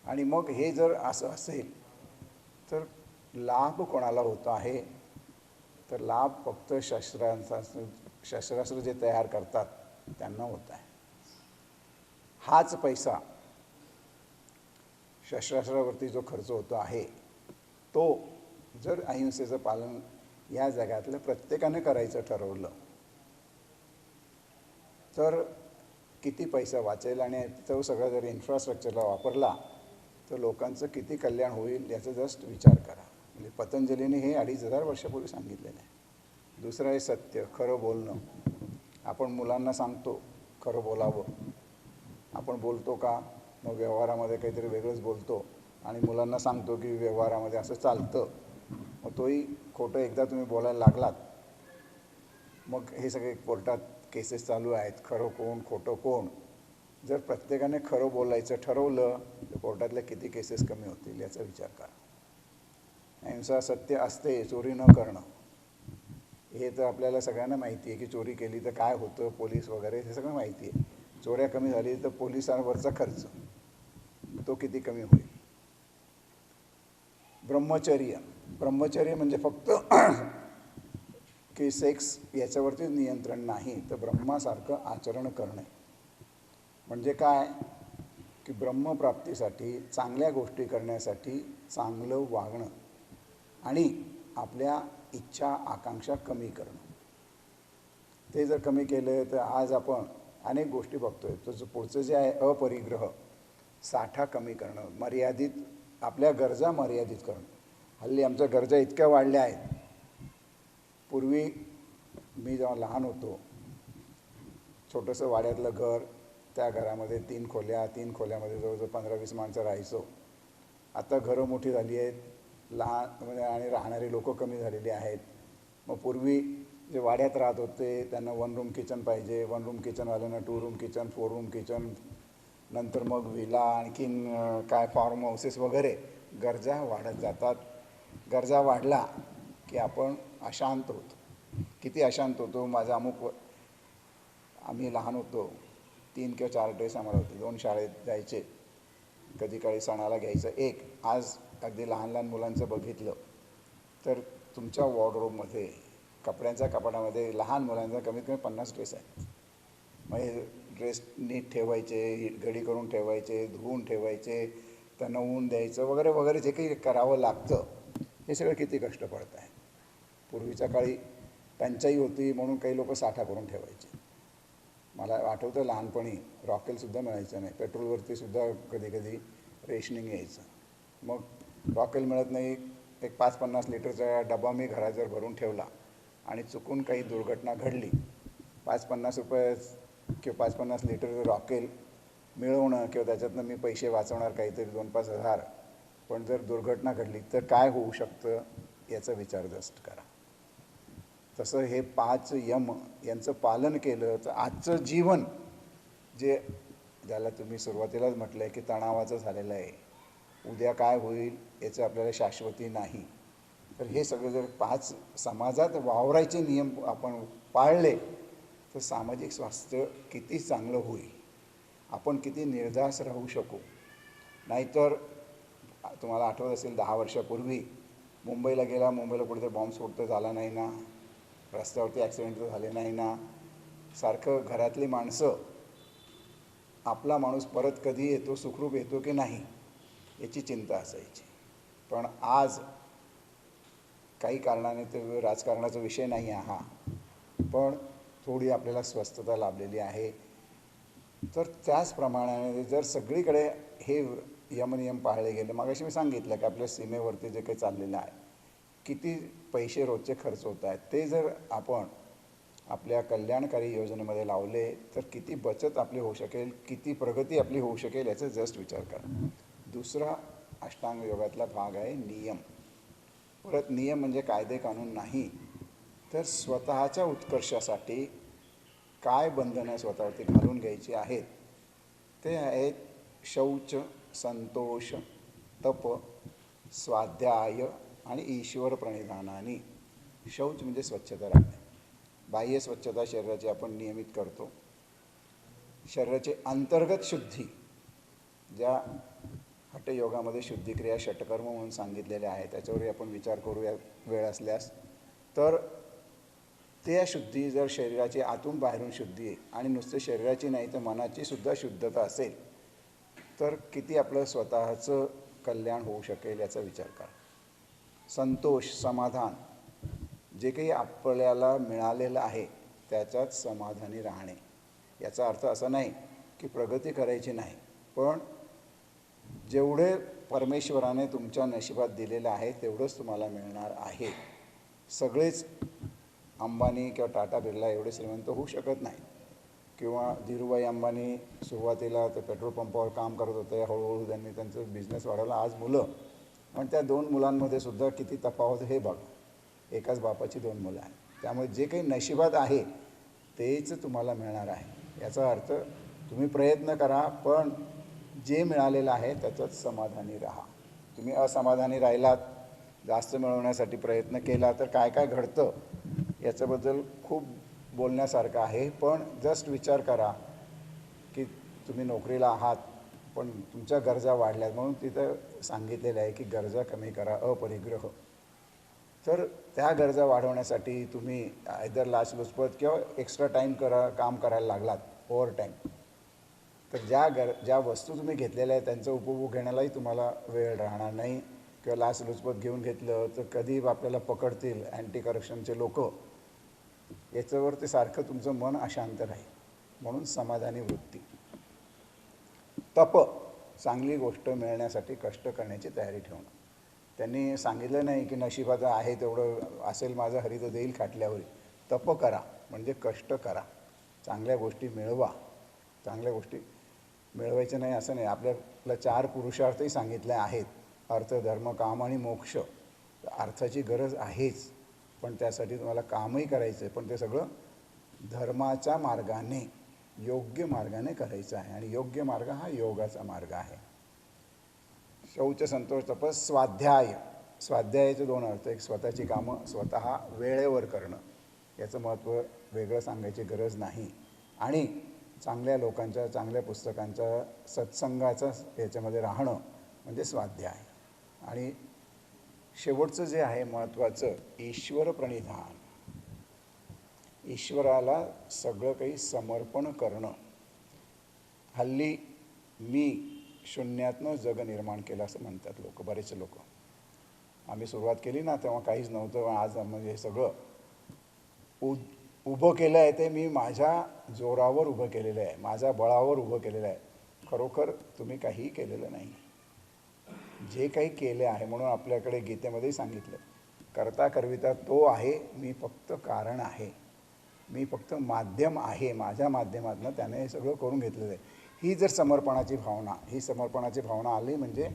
आणि मग हे जर असं असेल तर लाभ कोणाला होतो आहे, तर लाभ फक्त शस्त्रास्त्र जे तयार करतात त्यांना होत आहे. हाच पैसा शस्त्रास्त्रावरती जो खर्च होतो आहे, तो जर अहिंसेचं पालन या जगातल्या प्रत्येकाने करायचं ठरवलं तर किती पैसा वाचेल, आणि तो सगळा जर इन्फ्रास्ट्रक्चरला वापरला तर लोकांचं किती कल्याण होईल याचा जस्ट विचार करा. म्हणजे पतंजलीने हे 2500 वर्षापूर्वी सांगितलेलं आहे. दुसरं आहे सत्य, खरं बोलणं. आपण मुलांना सांगतो खरं बोलावं, आपण बोलतो का, मग व्यवहारामध्ये काहीतरी वेगळंच बोलतो आणि मुलांना सांगतो की व्यवहारामध्ये असं चालतं, मग तोही खोटं एकदा तुम्ही बोलायला लागलात, मग हे सगळे कोर्टात केसेस चालू आहेत, खरं कोण खोटं कोण. जर प्रत्येकाने खरं बोलायचं ठरवलं तर कोर्टातल्या किती केसेस कमी होतील याचा विचार करा. अहिंसा सत्य असते, चोरी न करणं. हे तर आपल्याला सगळ्यांना माहिती आहे की चोरी केली तर काय होतं, पोलीस वगैरे हे सगळं माहिती आहे. चोऱ्या कमी झाली तर पोलिसांवरचा खर्च तो किती कमी होईल. ब्रह्मचर्य म्हणजे फक्त की सेक्स याच्यावरती नियंत्रण नाही, तर ब्रह्मासारखं आचरण करणे. म्हणजे काय की ब्रह्मप्राप्तीसाठी, चांगल्या गोष्टी करण्यासाठी चांगलं वागणं आणि आपल्या इच्छा आकांक्षा कमी करणं. ते जर कमी केलं तर आज आपण अनेक गोष्टी बघतोय. तर पुढचं जे आहे अपरिग्रह, साठा कमी करणं, मर्यादित आपल्या गरजा मर्यादित करणं. हल्ली आमच्या गरजा इतक्या वाढल्या आहेत. पूर्वी मी जेव्हा लहान होतो, छोटंसं वाड्यातलं घर, त्या घरामध्ये 3 खोल्या, 3 खोल्यामध्ये जवळजवळ 15-20 माणसं राहायचो. आता घरं मोठी झाली आहेत, लहान म्हणजे आणि राहणारी लोकं कमी झालेली आहेत. मग पूर्वी जे वाड्यात राहत होते त्यांना 1 रूम किचन पाहिजे, 1 रूम किचनवाल्यांना 2 रूम किचन, 4 रूम किचन, नंतर मग विला, आणखीन काय फार्म हाऊसेस वगैरे. गरजा वाढत जातात. गरजा वाढला की आपण अशांत होतो. किती अशांत होतो. माझा आम्ही लहान होतो 3 किंवा 4 ड्रेस आम्हाला होते. 2 शाळेत जायचे, कधी काळी सणाला घ्यायचं 1. आज अगदी लहान लहान मुलांचं बघितलं तर तुमच्या वॉर्डरोबमध्ये, कपड्यांच्या कपाटामध्ये लहान मुलांचा कमीत कमी 50 ड्रेस आहेत. मग हे ड्रेस नीट ठेवायचे, घडी करून ठेवायचे, धुवून ठेवायचे, त्यांना ऊन द्यायचं वगैरे वगैरे, जे काही करावं लागतं हे सगळं किती कष्ट पडत आहे. पूर्वीच्या काळी टंचाई होती म्हणून काही लोक साठा करून ठेवायचे. मला आठवतं लहानपणी रॉकेलसुद्धा मिळायचं नाही, पेट्रोलवरती सुद्धा कधी कधी रेशनिंग यायचं. मग रॉकेल मिळत नाही, एक 5-50 लिटरचा डबा मी घरात जर भरून ठेवला आणि चुकून काही दुर्घटना घडली, 5-50 रुपये किंवा 5-50 लिटर रॉकेल मिळवणं किंवा त्याच्यातनं मी पैसे वाचवणार काहीतरी 2-5 हजार, पण जर दुर्घटना घडली तर काय होऊ शकतं याचा विचार जस्ट करा. तसं हे 5 यम यांचं पालन केलं तर आजचं जीवन जे ज्याला तुम्ही सुरुवातीलाच म्हटलं आहे की तणावाचं झालेलं आहे, उद्या काय होईल याचं आपल्याला शाश्वती नाही, तर हे सगळं जर 5 समाजात वावरायचे नियम आपण पाळले तर सामाजिक स्वास्थ्य किती चांगलं होईल, आपण किती निर्धास्त राहू शकू. नाहीतर तुम्हाला आठवत असेल 10 वर्षापूर्वी मुंबईला गेला, मुंबईला कुठेतरी बॉम्बस्फोट तर झाला नाही ना, रस्त्यावरती ॲक्सिडेंट तर झाले नाही ना, सारखं घरातली माणसं आपला माणूस परत कधी येतो, सुखरूप येतो की नाही याची चिंता असायची. पण आज काही कारणाने ते राजकारणाचा विषय नाही आहे हा, पण थोडी आपल्याला स्वस्थता लाभलेली आहे. तर त्याचप्रमाणे जर सगळीकडे हे यमनियम पाळले गेले, मगाशी मी सांगितलं की आपल्या सीमेवरती जे काही चाललेलं आहे, किती पैसे रोजचे खर्च होत आहेत, ते जर आपण आपल्या कल्याणकारी योजनेमध्ये लावले तर किती बचत आपली होऊ शकेल, किती प्रगती आपली होऊ शकेल याचा जस्ट विचार करा. दुसरा अष्टांग योगातला भाग आहे नियम. परत नियम म्हणजे कायदे कानून नाही, तर स्वतःच्या उत्कर्षासाठी काय बंधनं स्वतःवरती घालून घ्यायची आहेत ते आहेत शौच, संतोष, तप, स्वाध्याय आणि ईश्वर प्रणिधानाने. शौच म्हणजे स्वच्छता राखणे. बाह्य स्वच्छता शरीराची आपण नियमित करतो. शरीराची अंतर्गत शुद्धी, ज्या हठयोगामध्ये शुद्धिक्रिया षटकर्म म्हणून सांगितलेल्या आहेत, त्याच्यावरही आपण विचार करूया वेळ असल्यास. तर त्या शुद्धी जर शरीराची आतून बाहेरून शुद्धी आहे आणि नुसते शरीराची नाही तर मनाची सुद्धा शुद्धता असेल तर किती आपलं स्वतःचं कल्याण होऊ शकेल याचा विचार करा. संतोष, समाधान, जे काही आपल्याला मिळालेलं आहे त्याच्यात समाधानी राहणे. याचा अर्थ असा नाही की प्रगती करायची नाही, पण जेवढे परमेश्वराने तुमच्या नशिबात दिलेलं आहे तेवढंच तुम्हाला मिळणार आहे. सगळेच अंबानी किंवा टाटा बिर्ला एवढे श्रीमंत होऊ शकत नाही, किंवा धीरूभाई अंबानी सुरुवातीला ते पेट्रोल पंपावर काम करत होते, हळूहळू त्यांनी त्यांचं बिझनेस वाढवला. आज मुलं, पण त्या 2 मुलांमध्ये सुद्धा किती तफावत हे बघा. एकाच बापाची 2 मुलं आहेत. त्यामुळे जे काही नशिबात आहे तेच तुम्हाला मिळणार आहे. याचा अर्थ तुम्ही प्रयत्न करा, पण जे मिळालेलं आहे त्याच्यात समाधानी राहा. तुम्ही असमाधानी राहिलात, जास्त मिळवण्यासाठी प्रयत्न केला तर काय काय घडतं याच्याबद्दल खूप बोलण्यासारखं आहे. पण जस्ट विचार करा की तुम्ही नोकरीला आहात पण तुमच्या गरजा वाढल्यात, म्हणून तिथं सांगितलेलं आहे की गरजा कमी करा, अपरिग्रह. तर त्या गरजा वाढवण्यासाठी तुम्ही आयदर लाचलुचपत किंवा एक्स्ट्रा टाईम काम करायला लागलात, ओव्हर टाईम, तर ज्या वस्तू तुम्ही घेतलेल्या आहेत त्यांचा उपभोग घेण्यालाही तुम्हाला वेळ राहणार नाही. किंवा लाचलुचपत घेऊन घेतलं तर कधी आपल्याला पकडतील अँटी करप्शनचे लोक, याच्यावरती सारखं तुमचं मन अशांत राहील. म्हणून समाधानी वृत्ती. तप, चांगली गोष्ट मिळण्यासाठी कष्ट करण्याची तयारी ठेवणं. त्यांनी सांगितलं नाही की नशिबाचं आहे तेवढं असेल माझं हरी तर देईल खाटल्यावर. तप करा म्हणजे कष्ट करा, चांगल्या गोष्टी मिळवा. चांगल्या गोष्टी मिळवायच्या नाही असं नाही. आपल्याला 4 पुरुषार्थही सांगितले आहेत, अर्थ, धर्म, काम आणि मोक्ष. अर्थाची गरज आहेच, पण त्यासाठी तुम्हाला कामही करायचं आहे, पण ते सगळं धर्माच्या मार्गाने, योग्य मार्गाने करायचं आहे. आणि योग्य मार्ग हा योगाचा मार्ग आहे. शौच, संतोष, तपस, स्वाध्याय. स्वाध्यायाचे 2 अर्थ. एक स्वतःची कामं स्वतः वेळेवर करणं, याचं महत्त्व वेगळं सांगायची गरज नाही. आणि चांगल्या लोकांच्या, चांगल्या पुस्तकांच्या, सत्संगाचं याच्यामध्ये राहणं म्हणजे स्वाध्याय. आणि शेवटचं जे आहे महत्त्वाचं, ईश्वर प्रणिधान. ईश्वराला सगळं काही समर्पण करणं. हल्ली मी शून्यातनं जग निर्माण केलं असं म्हणतात लोक, बरेचसे लोक. आम्ही सुरुवात केली ना तेव्हा काहीच नव्हतं, आज म्हणजे हे सगळं उभं केलं आहे ते मी माझ्या जोरावर उभं केलेलं आहे, माझ्या बळावर उभं केलेलं आहे. खरोखर तुम्ही काहीही केलेलं नाही. जे काही केले आहे, म्हणून आपल्याकडे गीतेमध्येही सांगितलं, करता करविता तो आहे, मी फक्त कारण आहे, मी फक्त माध्यम आहे, माझ्या माध्यमातून त्याने हे सगळं करून घेतलेलं आहे. ही जर समर्पणाची भावना आली म्हणजे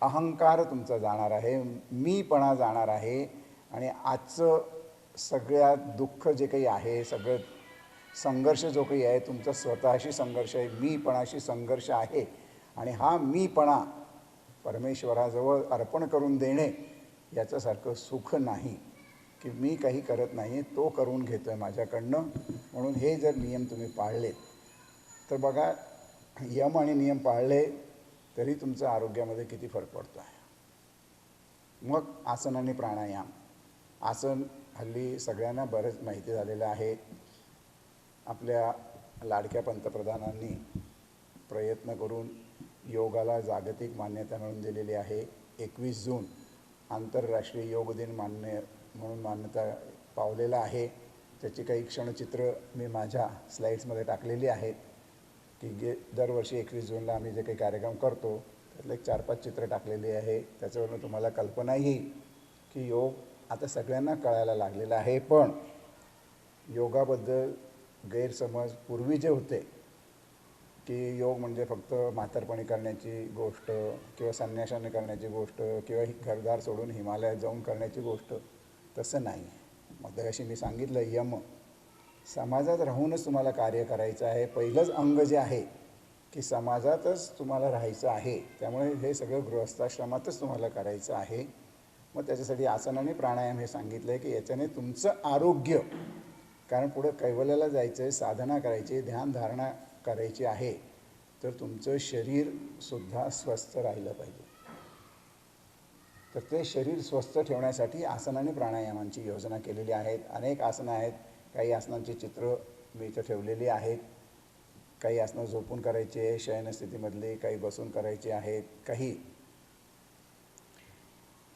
अहंकार तुमचा जाणार आहे, मीपणा जाणार आहे. आणि आजचं सगळ्यात दुःख जे काही आहे, सगळं संघर्ष जो काही आहे, तुमचा स्वतःशी संघर्ष आहे, मीपणाशी संघर्ष आहे. आणि हा मीपणा परमेश्वराजवळ अर्पण करून देणे याच्यासारखं सुख नाही की मी काही करत नाही, तो करून घेतो आहे माझ्याकडनं. म्हणून हे जर नियम तुम्ही पाळलेत तर बघा, यम आणि नियम पाळले तरी तुमच्या आरोग्यामध्ये किती फरक पडतो आहे. मग आसन आणि प्राणायाम. आसन हल्ली सगळ्यांना बरेच माहिती झालेलं आहे. आपल्या लाडक्या पंतप्रधानांनी प्रयत्न करून योगाला जागतिक मान्यता मिळवून दिलेली आहे. 21 जून आंतरराष्ट्रीय योग दिन म्हणून मान्यता पावलेला आहे. त्याची काही क्षणचित्र मी माझ्या स्लाईड्समध्ये टाकलेली आहेत की दरवर्षी 21 जूनला आम्ही जे काही कार्यक्रम करतो त्यातले 4-5 चित्र टाकलेली आहे. त्याच्यावरून तुम्हाला कल्पना येईल की योग आता सगळ्यांना कळायला लागलेला आहे. पण योगाबद्दल गैरसमज पूर्वी जे होते की योग म्हणजे फक्त म्हातारपणी करण्याची गोष्ट किंवा संन्यासाने करण्याची गोष्ट किंवा घरदार सोडून हिमालयात जाऊन करण्याची गोष्ट, तसं नाही. मगाशी मी सांगितलं यम, समाजात राहूनच तुम्हाला कार्य करायचं आहे. पहिलंच अंग जे आहे की समाजातच तुम्हाला राहायचं आहे. त्यामुळे हे सगळं गृहस्थाश्रमातच तुम्हाला करायचं आहे. मग त्याच्यासाठी आसन आणि प्राणायाम हे सांगितलं आहे की याच्याने तुमचं आरोग्य, कारण पुढे कैवल्याला जायचं आहे, साधना करायची, ध्यानधारणा करायची आहे, तर तुमचं शरीरसुद्धा स्वस्थ राहिलं पाहिजे. तर ते शरीर स्वस्थ ठेवण्यासाठी आसन आणि प्राणायामांची योजना केलेली आहेत. अनेक आसनं आहेत. काही आसनांची चित्र मी इथं ठेवलेली आहेत. काही आसनं झोपून करायची आहे शयनस्थितीमधली, काही बसून करायची आहेत, काही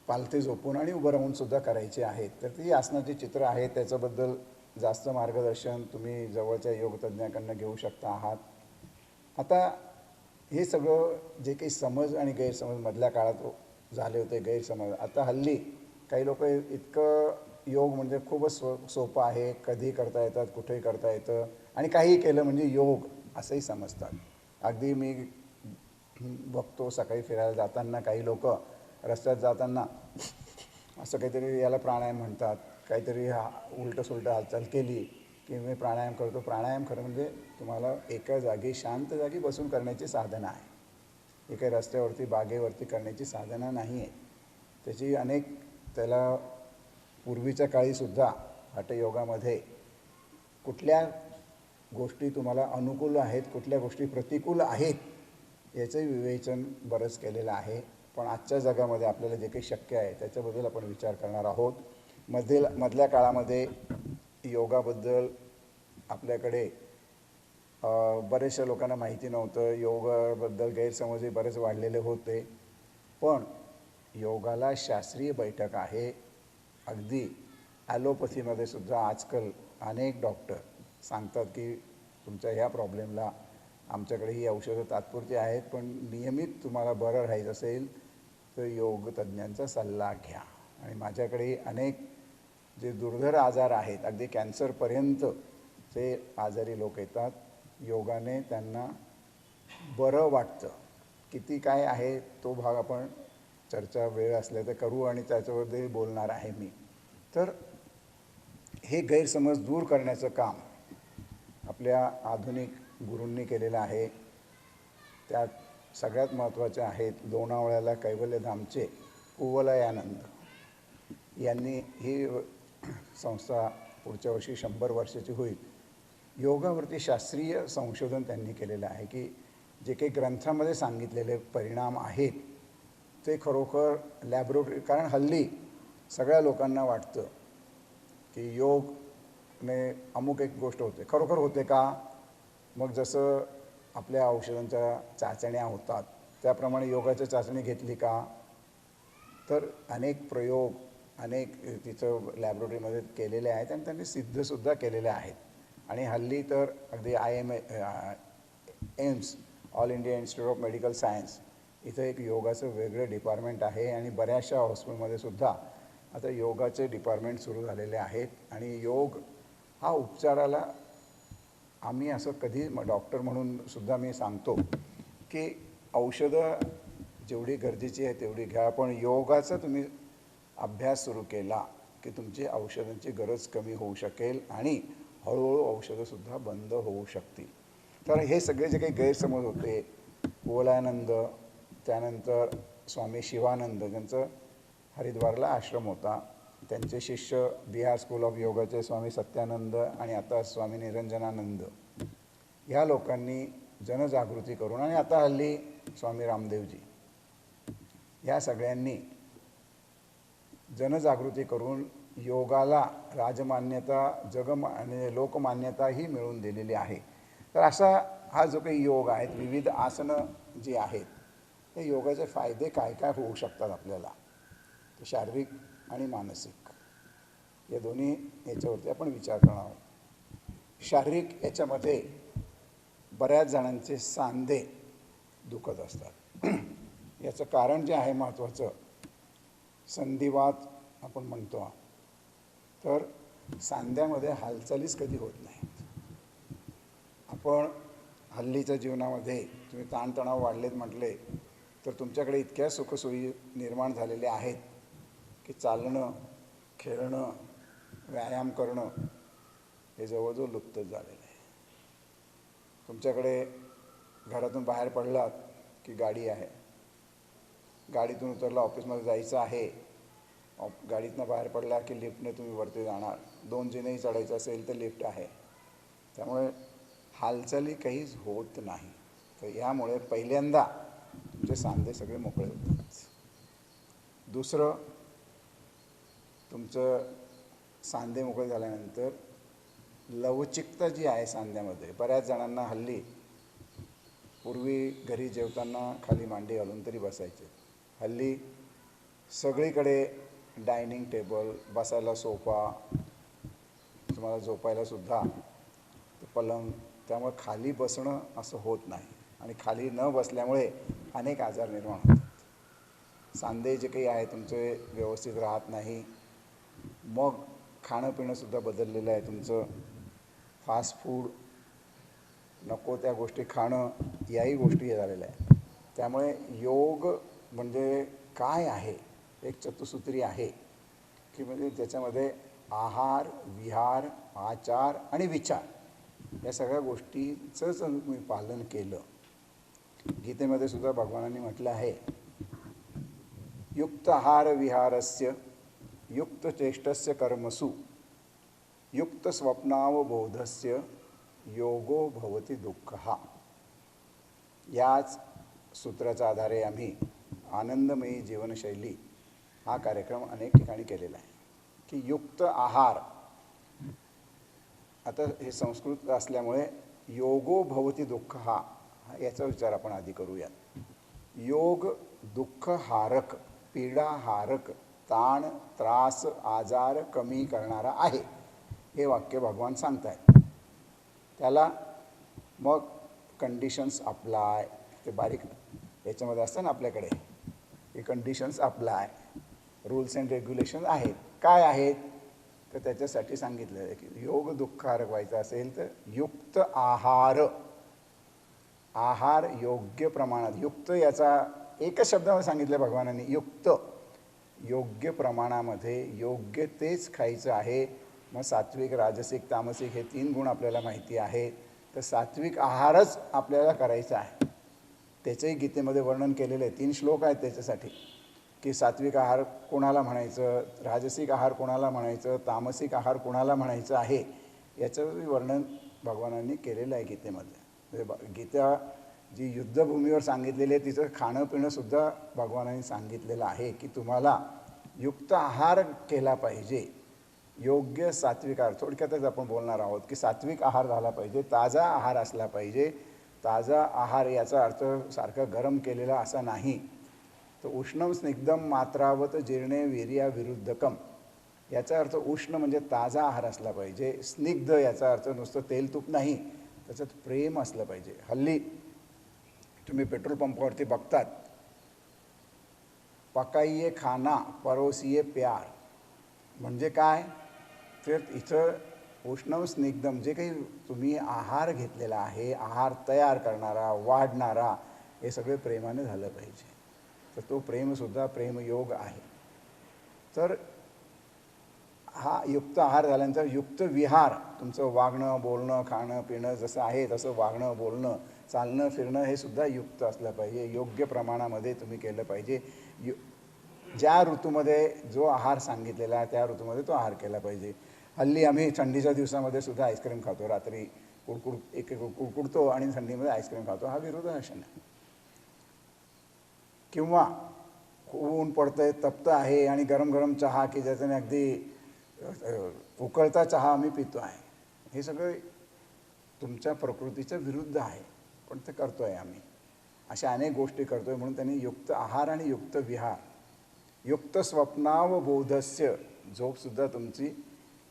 पालथे झोपून आणि उभं राहूनसुद्धा करायचे आहेत. तर ती आसनाची चित्र आहेत. त्याच्याबद्दल जास्त मार्गदर्शन तुम्ही जवळच्या योगतज्ञाकडनं घेऊ शकता आहात. आता हे सगळं जे काही समज आणि गैरसमज मधल्या काळात झाले होते, गैरसमज, आता हल्ली काही लोक इतकं योग म्हणजे खूपच सोपं आहे, कधीही करता येतात, कुठेही करता येतं आणि काहीही केलं म्हणजे योग असंही समजतात. अगदी मी बघतो सकाळी फिरायला जाताना काही लोक रस्त्यात जाताना असं काहीतरी, याला प्राणायाम म्हणतात, काहीतरी उलटं सुलटं हालचाल केली की मी प्राणायाम करतो. प्राणायाम खरं म्हणजे तुम्हाला एका जागी शांत जागी बसून करण्याची साधना आहे. हे काही रस्त्यावरती बागेवरती करण्याची साधना नाही आहे. त्याची अनेक, त्याला पूर्वीच्या काळीसुद्धा हठयोगामध्ये कुठल्या गोष्टी तुम्हाला अनुकूल आहेत, कुठल्या गोष्टी प्रतिकूल आहेत याचंही विवेचन बरंच केलेलं आहे. पण आजच्या जगामध्ये आपल्याला जे काही शक्य आहे त्याच्याबद्दल आपण विचार करणार आहोत. मधल्या काळामध्ये योगाबद्दल आपल्याकडे बरेचशा लोकांना माहिती नव्हतं. योगाबद्दल गैरसमजही बरेच वाढलेले होते. पण योगाला शास्त्रीय बैठक आहे. अगदी ॲलोपॅथीमध्ये सुद्धा आजकाल अनेक डॉक्टर सांगतात की तुमच्या ह्या प्रॉब्लेमला आमच्याकडे ही औषधं तात्पुरती आहेत, पण नियमित तुम्हाला बरं राहायचं असेल तर योग तज्ज्ञांचा सल्ला घ्या. आणि माझ्याकडे अनेक जे दुर्धर आजार आहेत, अगदी कॅन्सरपर्यंत ते आजारी लोक येतात. योगाने त्यांना बरं वाटतं. किती काय आहे तो भाग आपण चर्चा वेळ असल्या तर करू आणि त्याच्याबद्दल बोलणार आहे मी. तर हे गैरसमज दूर करण्याचं काम आपल्या आधुनिक गुरूंनी केलेलं आहे. त्यात सगळ्यात महत्त्वाचे आहेत लोणावळ्याला कैवल्यधामचे कुवलयानंद यांनी ही संस्था पुढच्या वर्षी 100 वर्षाची होईल. योगावरती शास्त्रीय संशोधन त्यांनी केलेलं आहे की जे काही ग्रंथामध्ये सांगितलेले परिणाम आहेत ते खरोखर लॅबोरेटरी, कारण हल्ली सगळ्या लोकांना वाटतं की योगने अमुक एक गोष्ट होते. खरोखर होते का? मग जसं आपल्या औषधांच्या चाचण्या होतात त्याप्रमाणे योगाची चाचणी घेतली का? तर अनेक प्रयोग अनेक तिथं लॅबोरेटरीमध्ये केलेले आहेत आणि त्यांनी सिद्धसुद्धा केलेले आहेत. आणि हल्ली तर अगदी AIIMS all India institute of medical science इथं एक योगाचं वेगळं डिपार्टमेंट आहे आणि बऱ्याचशा हॉस्पिटलमध्ये सुद्धा आता योगाचे डिपार्टमेंट सुरू झालेले आहेत. आणि योग हा उपचाराला, आम्ही असं कधी डॉक्टर म्हणून सुद्धा मी सांगतो की औषधं जेवढी गरजेची आहे तेवढी घ्या, पण योगाचा तुम्ही अभ्यास सुरू केला की तुमची औषधांची गरज कमी होऊ शकेल आणि हळूहळू औषधंसुद्धा बंद होऊ शकतील. तर हे सगळे जे काही गैरसमज होते, कुवलयानंद, त्यानंतर स्वामी शिवानंद ज्यांचं हरिद्वारला आश्रम होता, त्यांचे शिष्य बिहार स्कूल ऑफ योगाचे स्वामी सत्यानंद आणि आता स्वामी निरंजनानंद, ह्या लोकांनी जनजागृती करून, आणि आता हल्ली स्वामी रामदेवजी, ह्या सगळ्यांनी जनजागृती करून योगाला राजमान्यता, आणि लोकमान्यताही मिळवून दिलेली आहे. तर असा हा जो काही योग आहेत, विविध आसनं जी आहेत, त्या योगाचे फायदे काय काय होऊ शकतात आपल्याला, ते शारीरिक आणि मानसिक या दोन्ही याच्यावरती आपण विचार करणार आहोत. शारीरिक याच्यामध्ये बऱ्याच जणांचे सांधे दुखत असतात. याचं कारण जे आहे महत्त्वाचं, संधिवात आपण म्हणतो. तर सांध्यामध्ये हालचालीच कधी होत नाहीत. आपण हल्लीच्या जीवनामध्ये तुम्ही ताणतणाव वाढलेत म्हटले तर तुमच्याकडे इतक्या सुखसोयी निर्माण झालेल्या आहेत की चालणं, खेळणं, व्यायाम करणं हे जवळजवळ लुप्तच झालेलं आहे. तुमच्याकडे घरातून बाहेर पडलात की गाडी आहे, गाडीतून उतरला ऑफिसमध्ये जायचं आहे, गाडीतनं बाहेर पडला की लिफ्टने तुम्ही वरती जाणार, 2 जिनेही चढायचं असेल तर लिफ्ट आहे. त्यामुळे हालचाली काहीच होत नाही. तर यामुळे पहिल्यांदा तुमचे सांधे सगळे मोकळे होतात. दुसरं, तुमचं सांधे मोकळे झाल्यानंतर लवचिकता जी आहे सांध्यामध्ये, बऱ्याच जणांना हल्ली, पूर्वी घरी जेवताना खाली मांडी घालून तरी बसायचे, हल्ली सगळीकडे डायनिंग टेबल, बसायला सोफा, तुम्हाला झोपायलासुद्धा पलंग, त्यामुळे खाली बसणं असं होत नाही आणि खाली न बसल्यामुळे अनेक आजार निर्माण होतात. सांधे जे काही आहे तुमचे व्यवस्थित राहत नाही. मग खाणं पिणंसुद्धा बदललेलं आहे तुमचं. फास्ट फूड, नको त्या गोष्टी खाणं, याही गोष्टी झालेल्या आहेत. त्यामुळे योग म्हणजे काय आहे, एक चतुसूत्री आहे की म्हणजे त्याच्यामध्ये आहार, विहार, आचार आणि विचार या सगळ्या गोष्टींचं जर तुम्ही पालन केलं, गीतेमध्ये सुद्धा भगवानांनी म्हटलं आहे, युक्त आहार विहारस्य युक्त चेष्टस्य कर्मसु युक्त स्वप्नावबोधस्य योगो भवति दुःखः. याच सूत्राच्या आधारे आम्ही आनंदमयी जीवनशैली हा कार्यक्रम अनेक ठिकाणी केलेला आहे की युक्त आहार, आता हे संस्कृत असल्यामुळे योगो भवति दुःखः याचा विचार आपण आधी करूयात. योग दुःखहारक, पीडाहारक, ताण, त्रास, आजार कमी करणारा आहे, हे वाक्य भगवान सांगत आहेत. त्याला मग कंडिशन्स अप्लाय, ते बारीक याच्यामध्ये असतं ना आपल्याकडे, हे conditions apply, rules and regulation आहेत. काय आहेत तर त्याच्यासाठी सांगितलं आहे की योग दुःखहारक व्हायचं असेल तर युक्त आहार, आहार योग्य प्रमाणात, युक्त याचा एकच शब्दामध्ये सांगितलं भगवानांनी, युक्त, योग्य प्रमाणामध्ये योग्य तेच खायचं आहे. मग सात्विक, राजसिक, तामसिक हे 3 गुण आपल्याला माहिती आहेत. तर सात्विक आहारच आपल्याला करायचा आहे. त्याचंही गीतेमध्ये वर्णन केलेलं आहे. 3 श्लोक आहेत त्याच्यासाठी की सात्विक आहार कोणाला म्हणायचं, राजसिक आहार कोणाला म्हणायचं, तामसिक आहार कोणाला म्हणायचं आहे, याचं वर्णन भगवानांनी केलेलं आहे गीतेमध्ये. म्हणजे गीता जी युद्धभूमीवर सांगितलेली आहे तिचं खाणं पिणंसुद्धा भगवानांनी सांगितलेलं आहे की तुम्हाला युक्त आहार केला पाहिजे, योग्य सात्विक आहार. थोडक्यातच आपण बोलणार आहोत की सात्विक आहार झाला पाहिजे, ताजा आहार असला पाहिजे. ताजा आहार याचा अर्थ सारखं गरम केलेला असा नाही. तर उष्णम स्निग्धम मात्रावत जीर्णे वीर्या विरुद्धकम, याचा अर्थ उष्ण म्हणजे ताजा आहार असला पाहिजे. स्निग्ध याचा अर्थ नुसतं तेल तूप नाही, त्याच्यात प्रेम असलं पाहिजे. हल्ली तुम्ही पेट्रोल पंपावरती बघतात, पकाइये खाना परोसिये प्यार, म्हणजे काय तर इथं उष्णम स्निग्धम जे काही तुम्ही आहार घेतलेला आहे, आहार तयार करणारा, वाढणारा, हे सगळे प्रेमाने झालं पाहिजे. तर तो प्रेमसुद्धा प्रेमयोग आहे. तर हा युक्त आहार झाल्यानंतर युक्त विहार, तुमचं वागणं, बोलणं, खाणं पिणं जसं आहे तसं वागणं, बोलणं, चालणं फिरणं हे सुद्धा युक्त असलं पाहिजे. योग्य प्रमाणामध्ये तुम्ही केलं पाहिजे. ज्या ऋतूमध्ये जो आहार सांगितलेला आहे त्या ऋतूमध्ये तो आहार केला पाहिजे. हल्ली आम्ही थंडीच्या दिवसामध्ये सुद्धा आईस्क्रीम खातो, रात्री कुडकुडतो आणि थंडीमध्ये आईस्क्रीम खातो, हा विरोधाभासन आहे. किंवा ऊन पडतं आहे, तप्त आहे आणि गरम गरम चहा की ज्याच्याने अगदी उकळता चहा आम्ही पितो आहे, हे सगळं तुमच्या प्रकृतीच्या विरुद्ध आहे. पण ते करतो आहे आम्ही. अशा अनेक गोष्टी करतो आहे. म्हणून त्यांनी युक्त आहार आणि युक्त विहार, युक्त स्वप्नावबोधस्य, झोपसुद्धा तुमची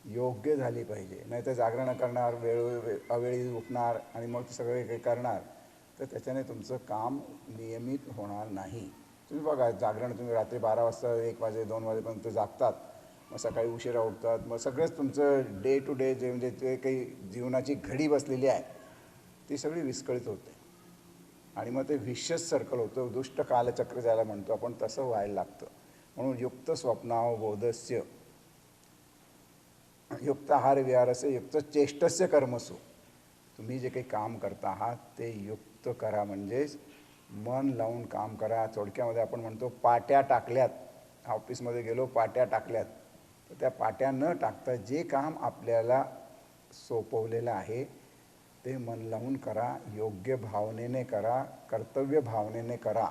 योग्य झाली पाहिजे. नाही तर जागरण करणार, अवेळी उठणार आणि मग सगळे काही करणार, तर त्याच्याने तुमचं काम नियमित होणार नाही. तुम्ही बघा, जागरण तुम्ही रात्री 12 वाजता 1 वाजे 2 वाजेपर्यंत जागतात, मग सकाळी उशिरा उठतात, मग सगळंच तुमचं डे टू डे जे म्हणजे जे काही जीवनाची घडी बसलेली आहे ती सगळी विस्कळीत होते आणि मग ते विशियस सर्कल होतं, दुष्ट कालचक्र ज्याला म्हणतो आपण, तसं व्हायला लागतं. म्हणून युक्त स्वप्नावबोधस्य, युक्त आहार विहारस्य, युक्त चेष्टस्य कर्मसु, तुम्ही जे काही काम करता आहात ते युक्त करा. म्हणजेच मन लावून काम करा. थोडक्यामध्ये आपण म्हणतो पाट्या टाकल्यात, ऑफिसमध्ये गेलो पाट्या टाकल्यात, तर त्या पाट्या न टाकता जे काम आपल्याला सोपवलेलं आहे ते मन लावून करा, योग्य भावनेने करा, कर्तव्य भावनेने करा.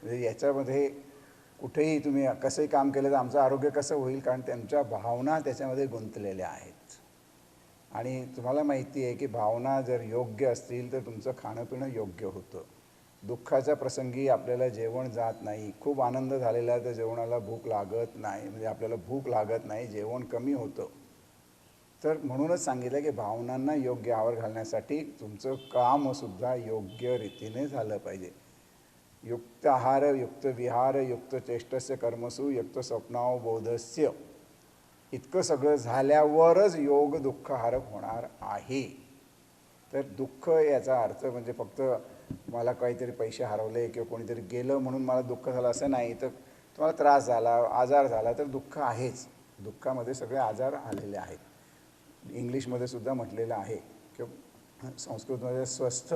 म्हणजे याच्यामध्ये कुठेही तुम्ही कसंही काम केलं तर आमचं आरोग्य कसं होईल, कारण त्यांच्या भावना त्याच्यामध्ये गुंतलेल्या आहेत. आणि तुम्हाला माहिती आहे की भावना जर योग्य असतील तर तुमचं खाणं पिणं योग्य होतं. दुःखाच्या प्रसंगी आपल्याला जेवण जात नाही, खूप आनंद झालेला आहे तर जेवणाला भूक लागत नाही, म्हणजे आपल्याला भूक लागत नाही, जेवण कमी होतं. तर म्हणूनच सांगितलं की भावनांना योग्य आवर घालण्यासाठी तुमचं कामसुद्धा योग्य रीतीने झालं पाहिजे. युक्त आहार युक्त विहार युक्त चेष्टस्य कर्मसु युक्त स्वप्नावबोधस्य, इतकं सगळं झाल्यावरच योग दुःखहारक होणार आहे. तर दुःख याचा अर्थ म्हणजे फक्त मला काहीतरी पैसे हरवले किंवा कोणीतरी गेलं म्हणून मला दुःख झालं असं नाही. तर तुम्हाला त्रास झाला, आजार झाला तर दुःख आहेच. दुःखामध्ये सगळे आजार आलेले आहेत. इंग्लिशमध्ये सुद्धा म्हटलेलं आहे किंवा संस्कृतमध्ये स्वस्थ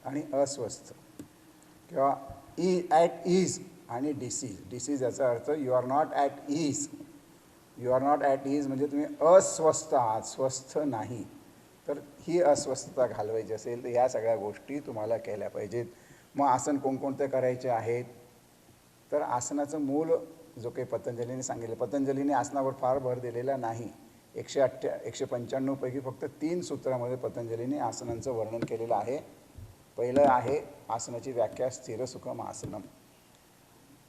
आणि अस्वस्थ किंवा ॲट ईज आणि डिसीज. डिसीज याचा अर्थ you are not at ease. You are not at ease म्हणजे तुम्ही अस्वस्थ आहात, स्वस्थ नाही. तर ही अस्वस्थता घालवायची असेल तर ह्या सगळ्या गोष्टी तुम्हाला केल्या पाहिजेत. मग आसन कोणकोणते करायचे आहेत, तर आसनाचं मूल जो काही पतंजलीने सांगितलं, पतंजलीने आसनावर फार भर दिलेला नाही. 195 पैकी फक्त 3 सूत्रामध्ये पतंजलीने आसनांचं वर्णन केलेलं आहे. पहिलं आहे आसनाची व्याख्या, स्थिर सुखम आसनम.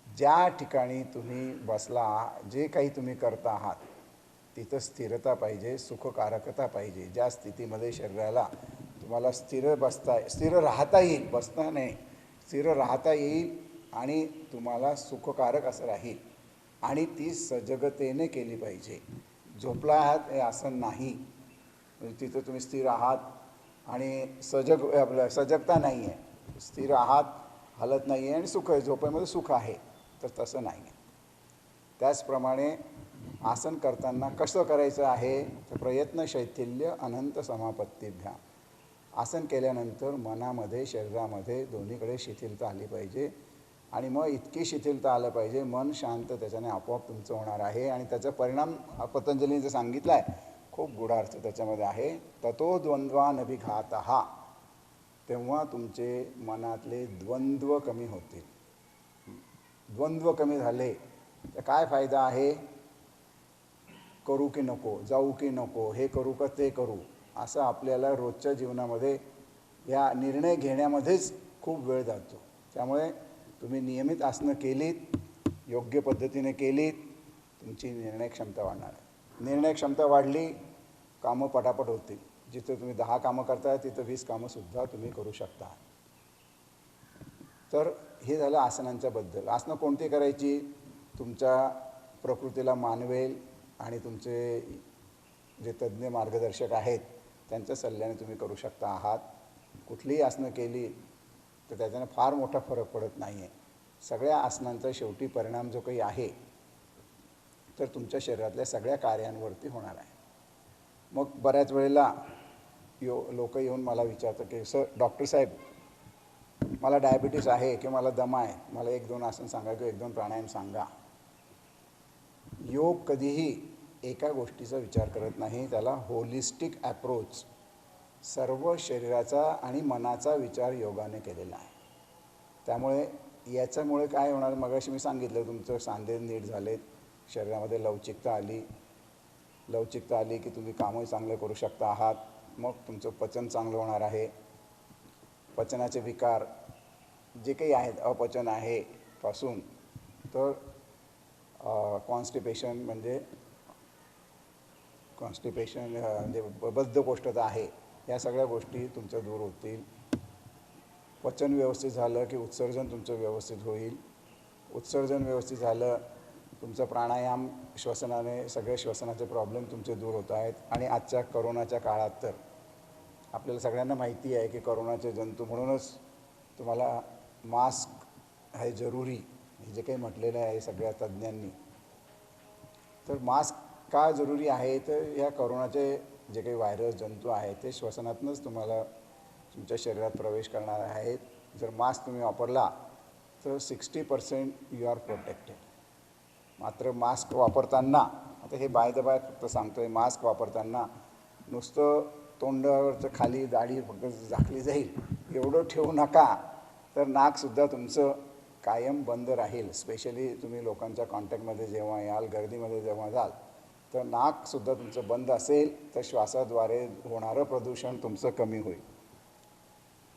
ज्या ठिकाणी तुम्ही बसला, जे काही तुम्ही करता आहात तिथं स्थिरता पाहिजे, सुखकारकता पाहिजे. ज्या स्थितीमध्ये शरीराला तुम्हाला स्थिर राहता येईल, बसता नाही, स्थिर राहता येईल आणि तुम्हाला सुखकारक असं राहील, आणि ती सजगतेने केली पाहिजे. झोपला आहात हे आसन नाही, म्हणजे तिथं तुम्ही स्थिर आहात आणि सजगता नाही आहे, स्थिर आहात, हलत नाही आहे आणि सुख आहे, झोपेमध्ये सुख आहे, तर तसं नाही आहे. त्याचप्रमाणे आसन करताना कसं करायचं आहे, तर प्रयत्न शैथिल्य अनंत समापत्तीभ्याम. आसन केल्यानंतर मनामध्ये शरीरामध्ये दोन्हीकडे शिथिलता आली पाहिजे आणि मग इतकी शिथिलता आलं पाहिजे, मन शांत, त्याच्याने आपोआप तुमचं होणार आहे. आणि त्याचा परिणाम पतंजलीने जे सांगितला आहे खूप गूढार्थ त्याच्यामध्ये आहे. ततो द्वंद्वानभिघातः, तेव्हा तुमचे मनातले द्वंद्व कमी होतील. द्वंद्व कमी झाले तर काय फायदा आहे, करू की नको, जाऊ की नको, हे करू का ते करू, असं आपल्याला रोजच्या जीवनामध्ये या निर्णय घेण्यामध्येच खूप वेळ जातो. त्यामुळे तुम्ही नियमित आसनं केलीत, योग्य पद्धतीने केलीत, तुमची निर्णय क्षमता वाढणार आहे. निर्णय क्षमता वाढली, कामं पटापट होतील. जिथं तुम्ही 10 कामं करताय तिथं 20 कामंसुद्धा तुम्ही करू शकता. तर हे झालं आसनांच्याबद्दल. आसनं कोणती करायची, तुमच्या प्रकृतीला मानवेल आणि तुमचे जे तज्ज्ञ मार्गदर्शक आहेत त्यांच्या सल्ल्याने तुम्ही करू शकता आहात. कुठलीही आसनं केली तर त्याच्याने फार मोठा फरक पडत नाही आहे. सगळ्या आसनांचा शेवटी परिणाम जो काही आहे तर तुमच्या शरीरातल्या सगळ्या कार्यांवरती होणार आहे. मग बऱ्याच वेळेला लोक येऊन मला विचारतात की सर, डॉक्टर साहेब, मला डायबिटीस आहे किंवा मला दमा आहे, मला 1-2 आसन सांगा किंवा 1-2 प्राणायाम सांगा. योग कधीही एका गोष्टीचा विचार करत नाही, त्याला होलिस्टिक ॲप्रोच, सर्व शरीराचा आणि मनाचा विचार योगाने केलेला आहे. त्यामुळे याच्यामुळे काय होणार, मगाशी मी सांगितलं, तुमचं सांधे नीट झालेत, शरीरामध्ये लवचिकता आली की तुम्ही कामही चांगलं करू शकता आहात. मग तुमचं पचन चांगलं होणार आहे. पचनाचे विकार जे काही आहेत, अपचन आहे पासून तर कॉन्स्टिपेशन म्हणजे बद्धकोष्ठता आहे, या सगळ्या गोष्टी तुमच्या दूर होतील. पचन व्यवस्थित झालं की उत्सर्जन तुमचं व्यवस्थित होईल. उत्सर्जन व्यवस्थित झालं, तुमचं प्राणायाम श्वसनाने सगळे श्वसनाचे प्रॉब्लेम तुमचे दूर होत आहेत. आणि आजच्या करोनाच्या काळात तर आपल्याला सगळ्यांना माहिती आहे की करोनाचे जंतू, म्हणूनच तुम्हाला मास्क हे जरुरी, हे जे काही म्हटलेलं आहे सगळ्या तज्ज्ञांनी. तर मास्क का जरुरी आहे, तर या करोनाचे जे काही व्हायरस जंतू आहेत ते श्वसनातूनच तुम्हाला तुमच्या शरीरात प्रवेश करणार आहेत. जर मास्क तुम्ही वापरला तर 60% यू आर प्रोटेक्टेड. मात्र मास्क वापरताना, आता हे बाय द बाय फक्त सांगतो आहे, मास्क वापरताना नुसतं तोंडावरचं खाली दाढी फक्त झाकली जाईल एवढं ठेवू नका, तर नाकसुद्धा तुमचं कायम बंद राहील. स्पेशली तुम्ही लोकांच्या कॉन्टॅक्टमध्ये जेव्हा याल, गर्दीमध्ये जेव्हा जाल, तर नाकसुद्धा तुमचं बंद असेल तर श्वासाद्वारे होणारं प्रदूषण तुमचं कमी होईल.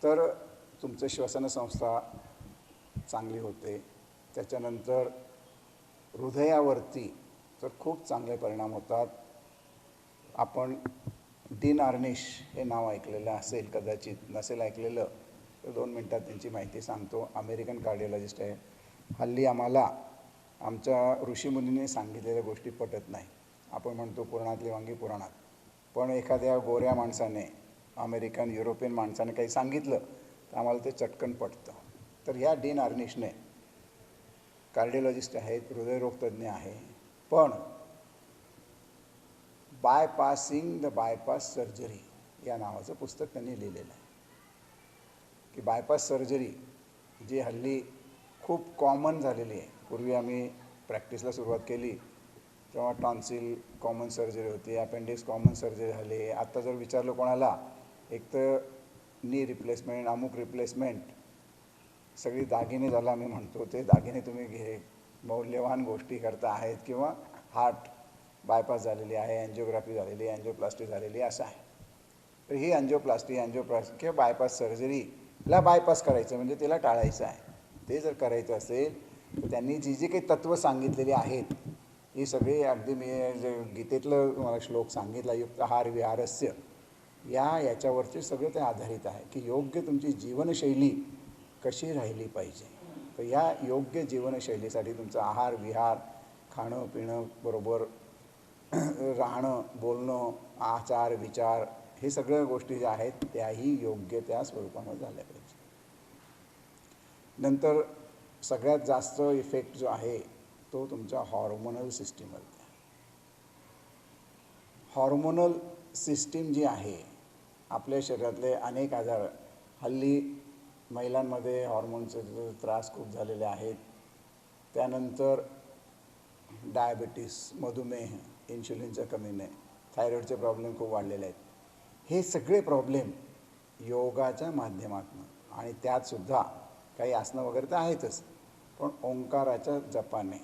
तर तुमचं श्वसनसंस्था चांगली होते. त्याच्यानंतर हृदयावरती तर खूप चांगले परिणाम होतात. आपण डीन आर्निश हे नाव ऐकलेलं असेल, कदाचित नसेल ऐकलेलं तर 2 मिनटात त्यांची माहिती सांगतो. अमेरिकन कार्डिओलॉजिस्ट आहे. हल्ली आम्हाला आमच्या ऋषीमुनींनी सांगितलेल्या गोष्टी पटत नाही. आपण म्हणतो पुराणातली वांगी पुराणात, पण एखाद्या गोऱ्या माणसाने, अमेरिकन युरोपियन माणसाने काही सांगितलं तर आम्हाला ते चटकन पटतं. तर ह्या डीन आर्निशने, कार्डिओलॉजिस्ट आहेत, हृदयरोगतज्ञ आहे, पण बायपासिंग द बायपास सर्जरी या नावाचं पुस्तक त्यांनी लिहिलेलं आहे. की बायपास सर्जरी जी हल्ली खूप कॉमन झालेली आहे. पूर्वी आम्ही प्रॅक्टिसला सुरुवात केली तेव्हा टॉन्सिल कॉमन सर्जरी होती, अपेंडिक्स कॉमन सर्जरी झाली. आत्ता जर विचारलं कोणाला, एक तर नी रिप्लेसमेंट, अमुक रिप्लेसमेंट, सगळी दागिने झालं आम्ही म्हणतो, ते दागिने तुम्ही मौल्यवान गोष्टी करता आहेत, किंवा हार्ट बायपास झालेली आहे, अँजिओग्राफी झालेली आहे, अँजिओप्लास्टी झालेली आहे, असं आहे. तर ही अँजिओप्लास्टी किंवा बायपास सर्जरीला बायपास करायचं म्हणजे तिला टाळायचं आहे. ते जर करायचं असेल तर त्यांनी जी जी काही तत्त्व सांगितलेली आहेत ही सगळी, अगदी मी जे गीतेतलं मला श्लोक सांगितला, युक्त आहार विहारस्य, याच्यावरचे सगळं ते आधारित आहे की योग्य तुमची जीवनशैली कशी राहिली पाहिजे. तर या योग्य जीवनशैलीसाठी तुमचं आहार विहार, खाणं पिणं, बरोबर राहणं, बोलणं, आचार विचार, हे सगळ्या गोष्टी ज्या आहेत त्याही योग्य त्या स्वरूपामध्ये झाल्या पाहिजे. नंतर सगळ्यात जास्त इफेक्ट जो आहे तो तुमच्या हॉर्मोनल सिस्टीमवरती आहे. हॉर्मोनल सिस्टीम जी आहे, आपल्या शरीरातले अनेक आजार, हल्ली महिलांमध्ये हॉर्मोनचे त्रास खूप झालेले आहेत. त्यानंतर डायबिटीस, मधुमेह, इन्शुलिनच्या कमीने, थायरॉईडचे प्रॉब्लेम खूप वाढलेले आहेत. हे सगळे प्रॉब्लेम योगाच्या माध्यमातून, आणि त्यातसुद्धा काही आसनं वगैरे तर आहेतच, पण ओंकाराच्या जपाने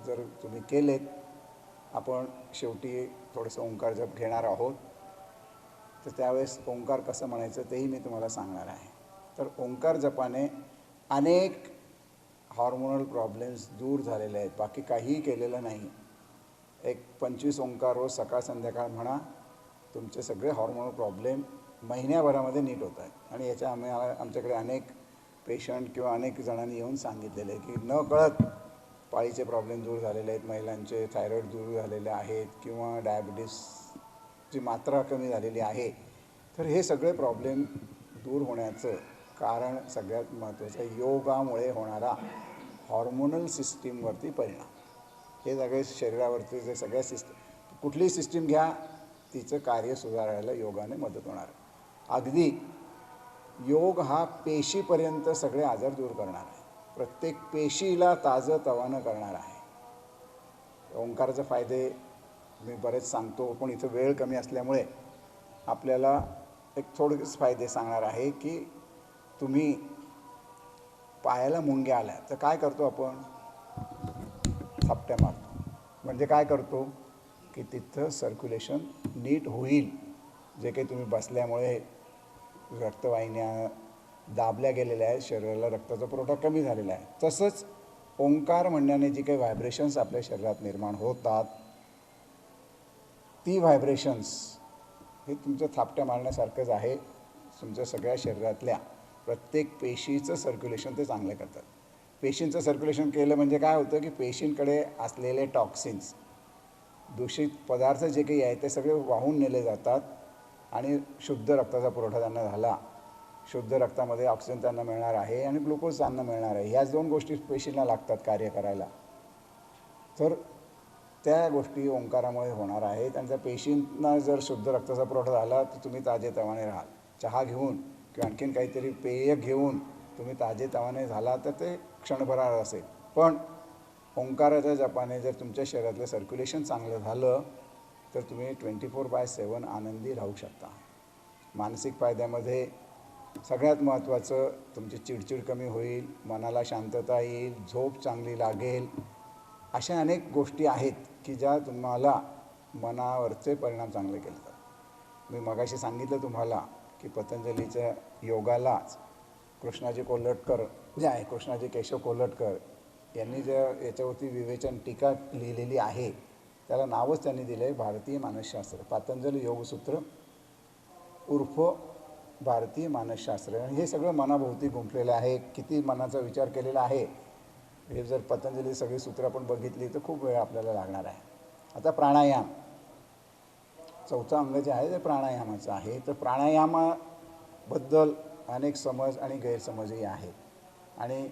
जर तुम्ही केलेत, आपण शेवटी थोडंसं ओंकार जप घेणार आहोत, तर त्यावेळेस ओंकार कसं म्हणायचं तेही मी तुम्हाला सांगणार आहे. तर ओंकार जपाने अनेक हॉर्मोनल प्रॉब्लेम्स दूर झालेले आहेत. बाकी काहीही केलेलं नाही. एक 25 ओंकार रोज सकाळ संध्याकाळ म्हणा, तुमचे सगळे हॉर्मोनल प्रॉब्लेम महिन्याभरामध्ये नीट होत आहेत. आणि याच्या आमच्याकडे अनेक पेशंट किंवा अनेक जणांनी येऊन सांगितलेले आहे की न कळत पाळीचे प्रॉब्लेम दूर झालेले आहेत, महिलांचे थायरॉईड दूर झालेले आहेत, किंवा डायबिटीसची मात्रा कमी झालेली आहे. तर हे सगळे प्रॉब्लेम दूर होण्याचं कारण सगळ्यात महत्त्वाचं योगामुळे होणारा हॉर्मोनल सिस्टीमवरती परिणाम. हे सगळे शरीरावरती जे सगळ्या कुठलीही सिस्टीम घ्या, तिचं कार्य सुधारायला योगाने मदत होणार. अगदी योग हा पेशीपर्यंत सगळे आजार दूर करणार आहे. प्रत्येक पेशीला ताजं तवानं करणार आहे. ओंकाराचे फायदे मी बरेच सांगतो, पण इथं वेळ कमी असल्यामुळे आपल्याला एक थोडेच फायदे सांगणार आहे. की तुम्ही पायाला मुंग्या आल्या तर काय करतो आपण, थापट्या मारतो. म्हणजे काय करतो की तिथं सर्क्युलेशन नीट होईल. जे काही तुम्ही बसल्यामुळे रक्तवाहिन्या दाबल्या गेलेल्या आहेत, शरीराला रक्ताचा पुरवठा कमी झालेला आहे. तसंच ओंकार म्हणण्याने जी काही व्हायब्रेशन्स आपल्या शरीरात निर्माण होतात, ती व्हायब्रेशन्स हे तुमचं थापट्या मारण्यासारखंच आहे. तुमच्या सगळ्या शरीरातल्या प्रत्येक पेशीचं सर्क्युलेशन ते चांगलं करतात. पेशींचं सर्क्युलेशन केलं म्हणजे काय होतं की पेशींकडे असलेले टॉक्सिन्स, दूषित पदार्थ जे काही आहे ते सगळे वाहून नेले जातात आणि शुद्ध रक्ताचा पुरवठा त्यांना झाला. शुद्ध रक्तामध्ये ऑक्सिजन त्यांना मिळणार आहे आणि ग्लुकोज त्यांना मिळणार आहे. ह्याच दोन गोष्टी पेशींना लागतात कार्य करायला. तर त्या गोष्टी ओंकारामुळे होणार आहेत. त्यांच्या पेशींना जर शुद्ध रक्ताचा पुरवठा झाला तर तुम्ही ताजेतवाने राहाल. चहा घेऊन किंवा आणखीन काहीतरी पेय घेऊन तुम्ही ताजेतवाने झाला तर ते क्षणभरार असेल. पण ओंकाराच्या जपाने जर तुमच्या शरीरातलं सर्क्युलेशन चांगलं झालं तर तुम्ही 24/7 आनंदी राहू शकता. मानसिक फायद्यामध्ये सगळ्यात महत्त्वाचं तुमची चिडचिड कमी होईल, मनाला शांतता येईल, झोप चांगली लागेल. अशा अनेक गोष्टी आहेत की ज्या तुम्हाला मनावरचे परिणाम चांगले केले. मी मगाशी सांगितलं तुम्हाला की पतंजलीच्या योगालाच कृष्णाजी कोल्हटकर जे आहे, कृष्णाजी केशव कोल्हटकर यांनी ज्या याच्यावरती विवेचन टीका लिहिलेली आहे त्याला नावच त्यांनी दिलं आहे भारतीय मानसशास्त्र. पतंजली योगसूत्र उर्फ भारतीय मानसशास्त्र. आणि हे सगळं मनाभोवती गुंफलेलं आहे. किती मनाचा विचार केलेला आहे हे जर पतंजली सगळी सूत्र आपण बघितली तर खूप वेळ आपल्याला लागणार आहे. आता प्राणायाम, चौथं अंग जे आहे ते प्राणायामाचं आहे. तर प्राणायामाबद्दल अनेक समज आणि गैरसमजही आहेत. आणि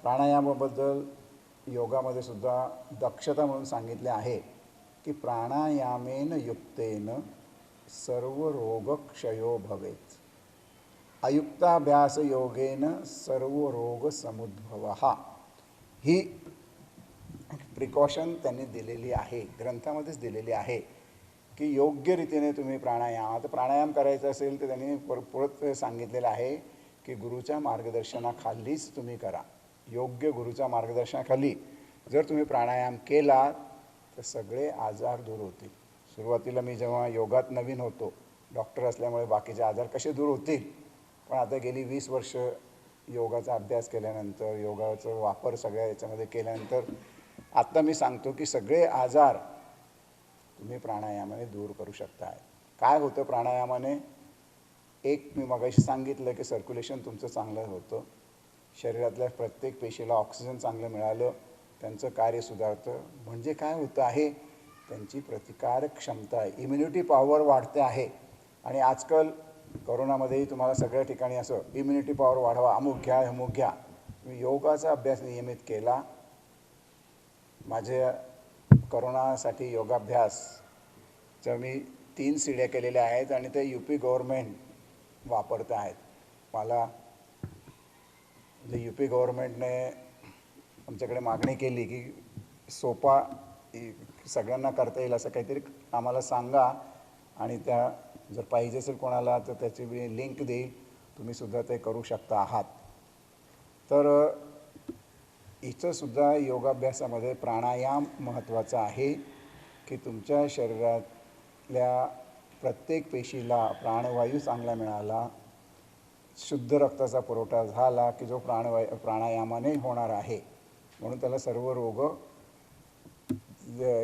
प्राणायामाबद्दल योगामध्ये सुद्धा दक्षता म्हणून सांगितले आहे की प्राणायामेन युक्तेन सर्व रोगक्षयो भवेत, अयुक्ताभ्यास योगेन सर्व रोग समुद्भवः. ही प्रिकॉशन त्यांनी दिलेली आहे, ग्रंथामध्येच दिलेली आहे की योग्य रीतीने तुम्ही प्राणायाम करायचा असेल तर त्यांनी परत सांगितलेलं आहे की गुरुच्या मार्गदर्शनाखालीच तुम्ही करा. योग्य गुरुच्या मार्गदर्शनाखाली जर तुम्ही प्राणायाम केला तर सगळे आजार दूर होतील. सुरुवातीला मी जेव्हा योगात नवीन होतो, डॉक्टर असल्यामुळे बाकीचे आजार कसे दूर होतील, पण आता गेली 20 वर्ष योगाचा अभ्यास केल्यानंतर, योगाचा वापर सगळ्या याच्यामध्ये केल्यानंतर आत्ता मी सांगतो की सगळे आजार तुम्ही प्राणायामाने दूर करू शकता. काय होतं प्राणायामाने? एक मी मगाशी सांगितलं की सर्क्युलेशन तुमचं चांगलं होतं, शरीरातल्या प्रत्येक पेशीला ऑक्सिजन चांगलं मिळालं, त्यांचं कार्य सुधारतं. म्हणजे काय होतं आहे, त्यांची प्रतिकारक क्षमता, इम्युनिटी पॉवर वाढते आहे. आणि आजकाल कोरोनामध्येही तुम्हाला सगळ्या ठिकाणी असं इम्युनिटी पॉवर वाढवा, अमुक घ्या अमुक घ्या. मी योगाचा अभ्यास नियमित केला. माझ्या कोरोनासाठी योगाभ्यासच्या मी 3 सीड्या केलेल्या आहेत आणि ते UP गव्हर्मेंट वापरत आहेत. मला UP गव्हर्मेंटने आमच्याकडे मागणी केली की सोपा सगळ्यांना करता येईल असं काहीतरी आम्हाला सांगा आणि त्या जर पाहिजे असेल कोणाला तर त्याची मी लिंक देईल, तुम्हीसुद्धा ते करू शकता आहात. तर इथंसुद्धा योगाभ्यासामध्ये प्राणायाम महत्त्वाचा आहे की तुमच्या शरीरातल्या प्रत्येक पेशीला प्राणवायू चांगला मिळाला, शुद्ध रक्ताचा पुरवठा झाला की जो प्राणायामाने होणार आहे. म्हणून त्याला सर्व रोग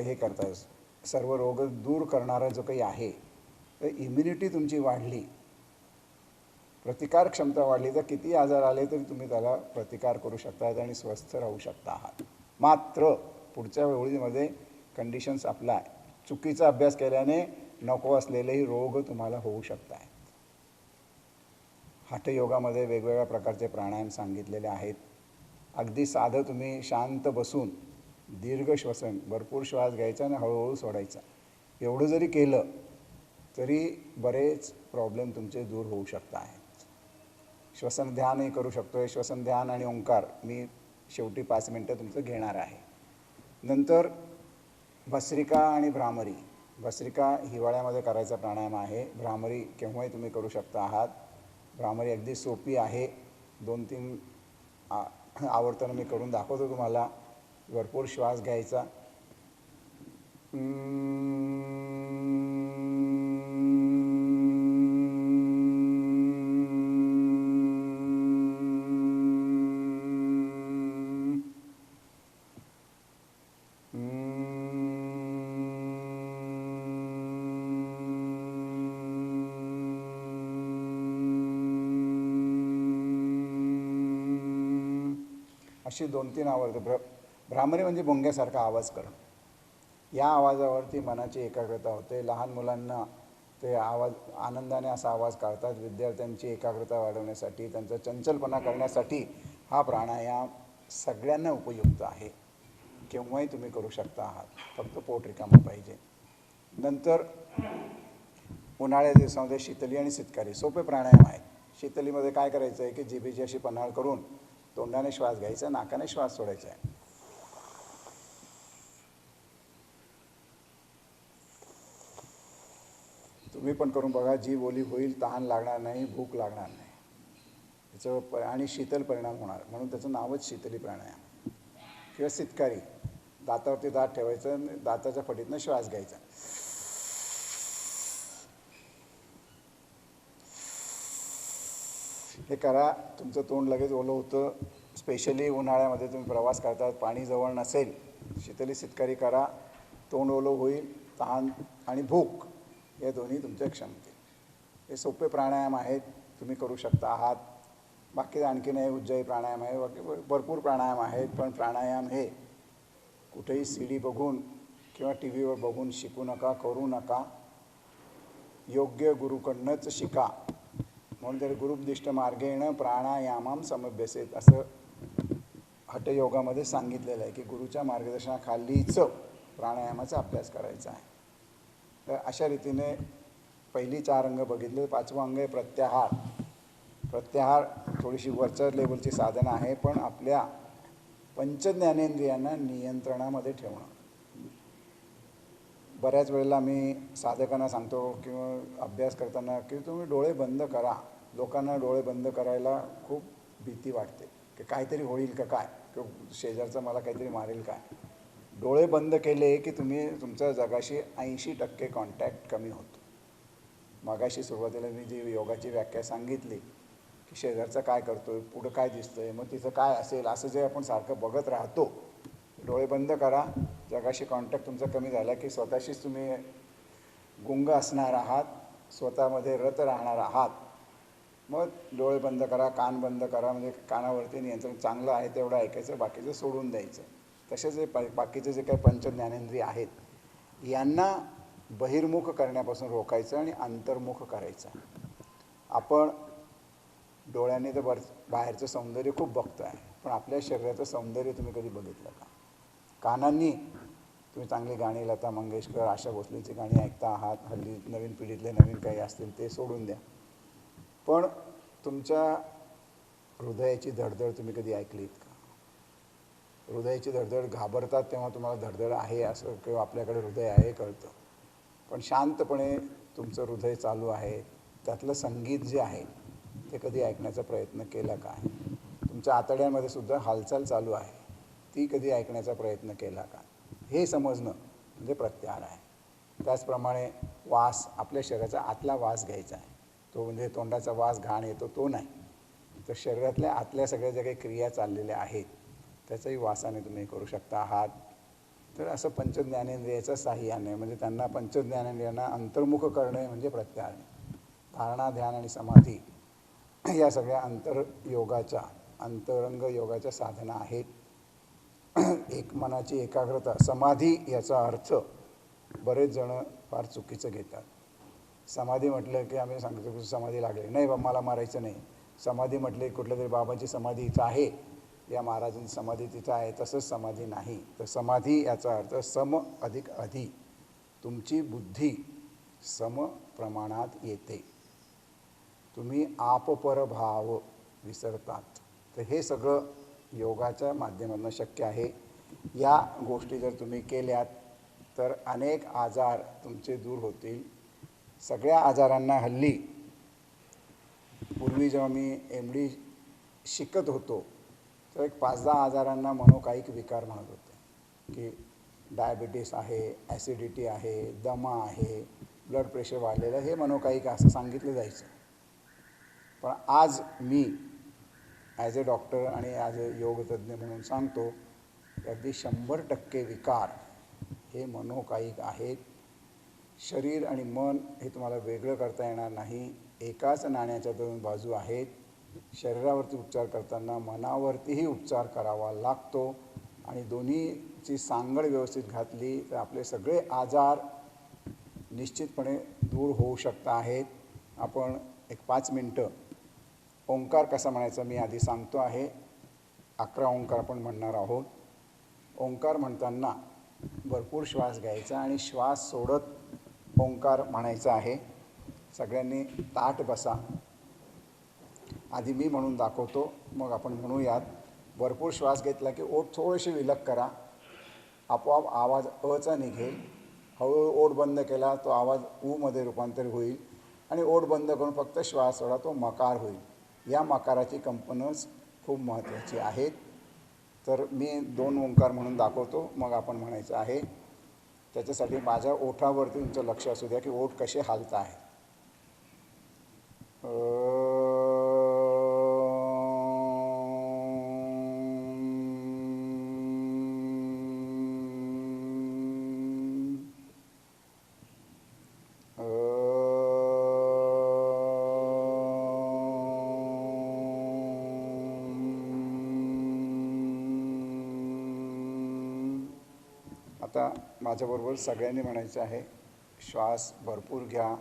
हे करतात, सर्व रोग दूर करणारा जो काही आहे. तर इम्युनिटी तुमची वाढली, प्रतिकार क्षमता वाढली तर किती आजार आले तरी तुम्ही त्याला प्रतिकार करू शकतात आणि स्वस्थ राहू शकता आहात. मात्र पुढच्या वेळीमध्ये कंडिशन्स अप्लाय, चुकीचा अभ्यास केल्याने नको असलेलेही रोग तुम्हाला होऊ शकतात. हठयोगामध्ये वेगवेगळ्या प्रकारचे प्राणायाम सांगितलेले आहेत. अगदी साधं तुम्ही शांत बसून दीर्घ श्वसन, भरपूर श्वास घ्यायचा आणि हळूहळू सोडायचा, एवढं जरी केलं तरी बरेच प्रॉब्लेम तुमचे दूर होऊ शकतात. श्वसन ध्यानही करू शकतो. श्वसन ध्यान आणि ओंकार मी शेवटी 5 मिनटं तुमचं घेणार आहे. नंतर भस्त्रिका आणि भ्रामरी. भस्त्रिका हिवाळ्यामध्ये करायचा प्राणायाम आहे. भ्रामरी केव्हाही तुम्ही करू शकता आहात. भ्रामरी अगदी सोपी आहे. 2-3 आवर्तनं मी करून दाखवतो तुम्हाला. भरपूर श्वास घ्यायचा, अशी 2-3 आवर्त भ्रामरी म्हणजे भुंग्यासारखा आवाज करणं. या आवाजावरती मनाची एकाग्रता होते. लहान मुलांना ते आवाज आनंदाने असा आवाज काढतात. विद्यार्थ्यांची एकाग्रता वाढवण्यासाठी, त्यांचा चंचलपणा करण्यासाठी हा प्राणायाम सगळ्यांना उपयुक्त आहे. केव्हाही तुम्ही करू शकता आहात, फक्त पोट रिकामं पाहिजे. नंतर उन्हाळ्याच्या दिवसामध्ये शीतली आणि सितकारी सोपे प्राणायाम आहेत. शीतलीमध्ये काय करायचं आहे की जिभेची अशी पन्हाळ करून तोंडाने श्वास घ्यायचा, नाकाने श्वास सोडायचा आहे. तुम्ही पण करून बघा. जीभ ओली होईल, तहान लागणार नाही, भूक लागणार नाही, त्याचं आणि शीतल परिणाम होणार. म्हणून त्याचं नावच शीतली प्राणायाम. किंवा सितकारी, दातावरती दात ठेवायचं, दाताच्या फटीतनं श्वास घ्यायचा. हे करा, तुमचं तोंड लगेच ओलं होतं. स्पेशली उन्हाळ्यामध्ये तुम्ही प्रवास करतात, पाणी जवळ नसेल, शीतली सितकारी करा. तोंड ओलं होईल, तहान आणि भूक या दोन्ही तुमच्या क्षमते. हे सोपे प्राणायाम आहेत, तुम्ही करू शकता आहात. बाकी आणखीन हे उज्जयी प्राणायाम आहे, बाकी भरपूर प्राणायाम आहेत. पण प्राणायाम हे कुठेही CD बघून किंवा TV वर बघून शिकू नका, करू नका. योग्य गुरुकडनंच शिका. म्हणून तरी गुरुपदिष्ट मार्गेण प्राणायामम समभ्यसेत असं हठयोगामध्ये सांगितलेलं आहे की गुरुच्या मार्गदर्शनाखालीच प्राणायामाचा अभ्यास करायचा आहे. तर अशा रीतीने पहिली 4 अंग बघितले. 5वं अंग आहे प्रत्याहार. प्रत्याहार थोडीशी वरच्या लेवलची साधनं आहे, पण आपल्या पंचज्ञानेंद्रियांना नियंत्रणामध्ये ठेवणं. बऱ्याच वेळेला मी साधकांना सांगतो किंवा अभ्यास करताना की तुम्ही डोळे बंद करा. लोकांना डोळे बंद करायला खूप भीती वाटते की काहीतरी होईल का काय, किंवा शेजारचा मला काहीतरी मारेल काय. डोळे बंद केले की तुम्ही तुमच्या जगाशी 80% कॉन्टॅक्ट कमी होतो. मगाशी सुरुवातीला मी जी योगाची व्याख्या सांगितली की शेजारचा काय करतोय, पुढं काय दिसतंय, मग तिथं काय असेल, असं जे आपण सारखं बघत राहतो. डोळे बंद करा. जगाशी कॉन्टॅक्ट तुमचा कमी झाला की स्वतःशीच तुम्ही गुंग असणार आहात, स्वतःमध्ये रत राहणार आहात. मग डोळे बंद करा, कान बंद करा. म्हणजे कानावरती नियंत्रण, चांगलं आहे तेवढं ऐकायचं, बाकीचं सोडून द्यायचं. तसेच जे बाकीचे जे काही पंचज्ञानेंद्रिय आहेत यांना बहिर्मुख करण्यापासून रोखायचं आणि अंतर्मुख करायचं. आपण डोळ्यांनी तर बाहेरचं सौंदर्य खूप बघतो आहे, पण आपल्या शरीराचं सौंदर्य तुम्ही कधी बघितलं का? कानांनी तुम्ही चांगली गाणी, लता मंगेशकर, आशा भोसलेची गाणी ऐकता आहात. हल्ली नवीन पिढीतले नवीन काही असतील ते सोडून द्या. पण तुमच्या हृदयाची धडधड तुम्ही कधी ऐकलीत का? हृदयाची धडधड, घाबरतात तेव्हा तुम्हाला धडधड आहे असं किंवा आपल्याकडे हृदय आहे कळतं. पण शांतपणे तुमचं हृदय चालू आहे, त्यातलं संगीत जे आहे ते कधी ऐकण्याचा प्रयत्न केला का? तुमच्या आतड्यांमध्ये सुद्धा हालचाल चालू आहे, ती कधी ऐकण्याचा प्रयत्न केला का? हे समजणं म्हणजे प्रत्याहार आहे. त्याचप्रमाणे वास, आपल्या शरीराचा आतला वास घ्यायचा आहे. तो म्हणजे तोंडाचा वास, घाण येतो तो नाही, तर शरीरातल्या आतल्या सगळ्या ज्या काही क्रिया चाललेल्या आहेत त्याचाही वासाने तुम्ही करू शकता आहात. तर असं पंचज्ञानेंद्रियाच्या साहाय्याने, म्हणजे त्यांना पंचज्ञानेंद्रियांना अंतर्मुख करणे म्हणजे प्रत्याहार. धारणा, ध्यान आणि समाधी या सगळ्या अंतरयोगाच्या, अंतरंग योगाच्या साधना आहेत. एक मनाची एकाग्रता. समाधी याचा अर्थ बरेच जण फार चुकीचं घेतात. समाधी म्हटलं की आम्ही सांगतो की समाधी लागली नाही, मला मारायचं नाही. समाधी म्हटले कुठल्या तरी बाबाची समाधी इथं आहे, या महाराजांची समाधी तिथं आहे, तसंच समाधी नाही. तर समाधी याचा अर्थ सम अधिक अधि. तुमची बुद्धी सम प्रमाणात येते, तुम्ही आपपरभाव विसरतात. तर हे सगळं योगाच्या माध्यमातून शक्य आहे. या गोष्टी जर तुम्ही केल्यात तर अनेक आजार तुमचे दूर होतील. सगळ्या आजारांना हल्ली, पूर्वी जेव्हा मी MD शिकत होतो तर एक 5-10 आजारांना मनोकायिक विकार म्हणत होते की डायबिटीस आहे, ॲसिडिटी आहे, दमा आहे, ब्लड प्रेशर वाढलेलं, हे मनोकायिक असं सांगितलं जायचं. पण आज मी ॲज अ डॉक्टर आणि ॲज अ योगतज्ञ म्हणून सांगतो की अगदी 100% विकार हे मनोकायिक आहेत. शरीर आणि मन हे तुम्हाला वेगळं करता येणार नाही. एकाच नाण्याच्या दोन बाजू आहेत. शरीरावरती उपचार करताना मनावरतीही उपचार करावा लागतो आणि दोन्हीची सांगड व्यवस्थित घातली तर आपले सगळे आजार निश्चितपणे दूर होऊ शकत आहेत. आपण एक 5 मिनटं ओंकार कसा म्हणायचा मी आधी सांगतो आहे. 11 ओंकार आपण म्हणणार आहोत. ओंकार म्हणताना भरपूर श्वास घ्यायचा आणि श्वास सोडत ओंकार म्हणायचा आहे. सगळ्यांनी ताठ बसा. आधी मी म्हणून दाखवतो, मग आपण म्हणूयात. भरपूर श्वास घेतला की ओठ थोडेसे विलग करा, आपोआप आवाज अचा निघेल. हळूहळू ओठ बंद केला तो आवाज ऊमध्ये रूपांतर होईल आणि ओठ बंद करून फक्त श्वास सोडा तो मकार होईल. या मकाराची कंपनच खूप महत्त्वाची आहेत. तर मी 2 ओंकार म्हणून दाखवतो, मग आपण म्हणायचं आहे. त्याच्यासाठी माझ्या ओठावरती तुमचं लक्ष असू द्या की ओठ कसे हालत आहे. आता माझ्याबरोबर सगळ्यांनी म्हणायचं आहे. श्वास भरपूर घ्या.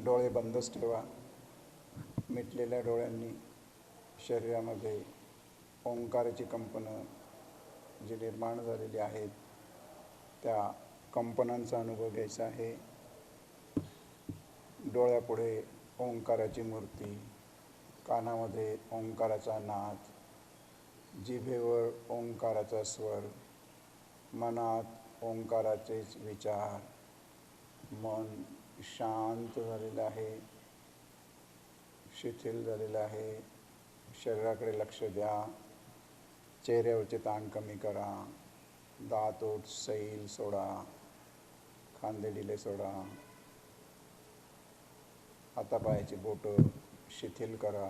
डोळे बंदच ठेवा. मिटलेल्या डोळ्यांनी शरीरामध्ये ओंकाराची कंपनं जी निर्माण झालेली आहेत त्या कंपनांचा अनुभव घ्यायचा आहे. डोळ्यापुढे ओंकाराची मूर्ती, कानामध्ये ओंकाराचा नाद, जिभेवर ओंकाराचा स्वर, मनात ओंकाराचेच विचार. मन शांत झालेलं आहे, शिथिल झालेलं आहे. शरीराकडे लक्ष द्या. चेहऱ्यावरचे ताण कमी करा. दात ओठ सैल सोडा, खांदे ढिले सोडा. हातापायाची बोटं शिथिल करा.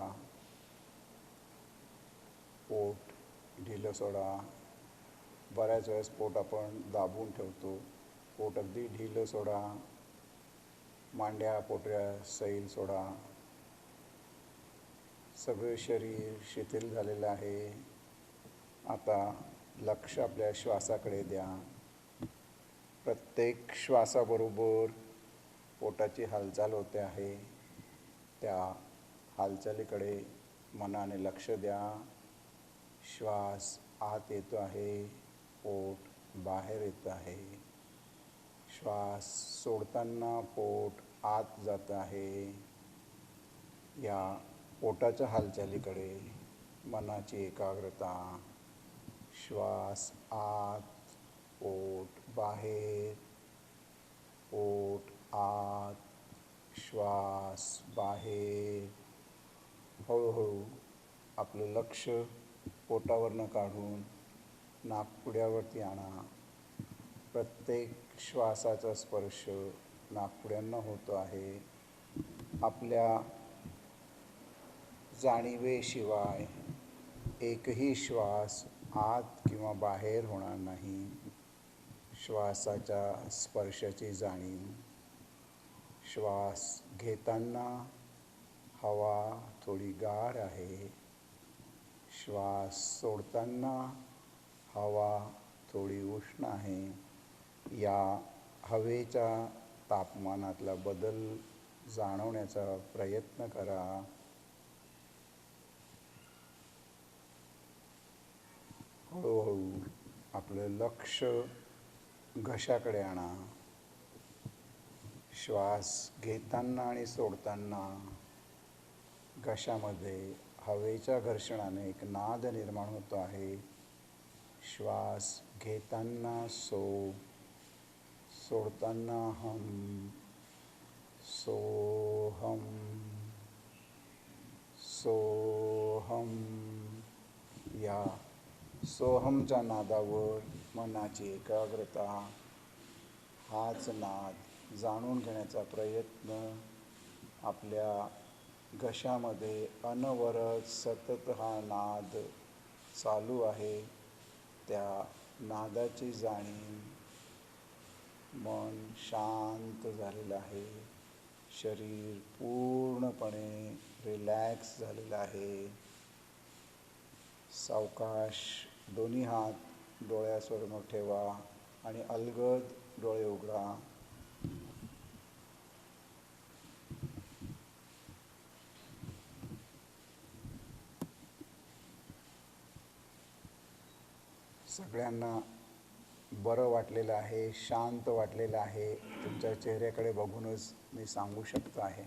पोट ढिलं सोडा. बऱ्याच वेळेस पोट आपण दाबून ठेवतो. पोट अगदी ढिलं सोडा. मांड्या पोटऱ्या सैल सोडा. सगळे शरीर शिथिल झालेलं आहे. आता लक्ष आपल्या श्वासाकडे द्या. प्रत्येक श्वासाबरोबर पोटाची हालचाल होते आहे. त्या हालचालीकडे मनाने लक्ष द्या. श्वास आत येतो आहे, पोट बाहेर येत आहे. श्वास सोडताना पोट आत जात आहे. या पोटाच्या हालचालीकडे मनाची एकाग्रता. श्वास आत, पोट बाहेर, पोट आत, श्वास बाहेर. हळूहळू आपलं लक्ष पोटावरनं काढून नाकपुड्यावरती आणा. प्रत्येक श्वासाचा स्पर्श नाकपुड्यांना होतो आहे. आपल्या जाणीवेशिवाय एकही श्वास आत किंवा बाहेर होणार नाही. श्वासाच्या स्पर्शाची जाणीव. श्वास घेताना हवा थोडी गार आहे. श्वास सोडताना हवा थोडी उष्ण आहे. या हवेच्या तापमानातला बदल जाणवण्याचा प्रयत्न करा. हळूहळू आपलं लक्ष घशाकडे आणा. श्वास घेताना आणि सोडताना घशामध्ये हवेच्या घर्षणाने एक नाद निर्माण होतो आहे. श्वास घेताना सो, सोडताना हम, सोहम, सोहम. या सोहमच्या नादावर मनाची एकाग्रता. हाच नाद जाणून घेण्याचा प्रयत्न. आपल्या घशामध्ये अनवरत सतत हा नाद चालू आहे. त्या नादाची जाणीव. मन शांत झालेलं आहे. शरीर पूर्णपणे रिलॅक्स झालेलं आहे. सावकाश दोन्ही हात डोळ्यासमोर ठेवा आणि अलगद डोळे उघडा. सगळ्यांना बरं वाटलेलं आहे, शांत वाटलेलं आहे. तुमच्या चेहऱ्याकडे बघूनच मी सांगू शकतो आहे.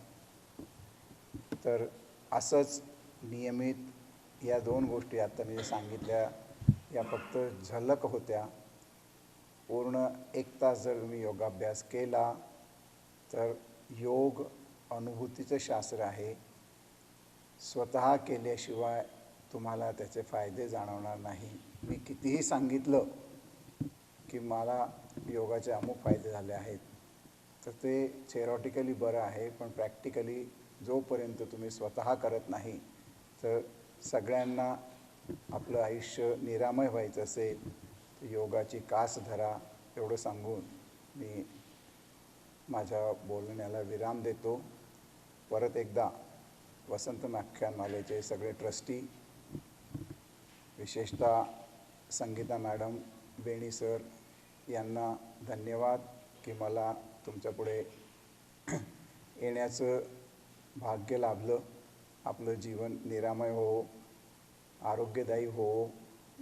तर असंच नियमित या 2 गोष्टी आता मी सांगितल्या या फक्त झलक होत्या. पूर्ण 1 तास जर तुम्ही योगाभ्यास केला तर योग अनुभूतीचं शास्त्र आहे. स्वतः केल्याशिवाय तुम्हाला त्याचे फायदे जाणवणार नाही. मी कितीही सांगितलं की मला योगाचे अमुक फायदे झाले आहेत तर ते थेरॉटिकली बरं आहे, पण प्रॅक्टिकली जोपर्यंत तुम्ही स्वतः करत नाही तर सगळ्यांना आपलं आयुष्य निरामय व्हायचं असेल तर योगाची कास धरा. एवढं सांगून मी माझ्या बोलण्याला विराम देतो. परत एकदा वसंत व्याख्यानमालेचे सगळे ट्रस्टी, विशेषतः संगीता मॅडम, बेणी सर यांना धन्यवाद की मला तुमच्यापुढे येण्याचं भाग्य लाभलं. आपलं जीवन निरामय हो, आरोग्यदायी हो,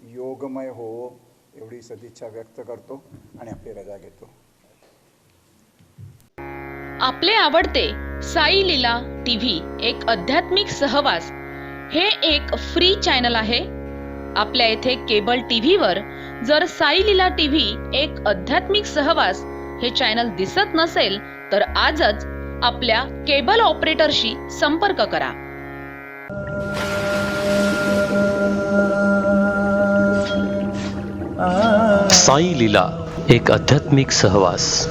योगमय हो एवढी सदिच्छा व्यक्त करतो आणि आपली रजा घेतो. आपले आवडते साई लीला टीव्ही एक आध्यात्मिक सहवास हे एक फ्री चॅनल आहे. आपल्या येथे केबल टीव्हीवर जर साई लीला टीव्ही एक आध्यात्मिक सहवास हे चॅनल दिसत नसेल तर आजच आपल्या केबल ऑपरेटरशी संपर्क करा. साई लीला एक आध्यात्मिक सहवास.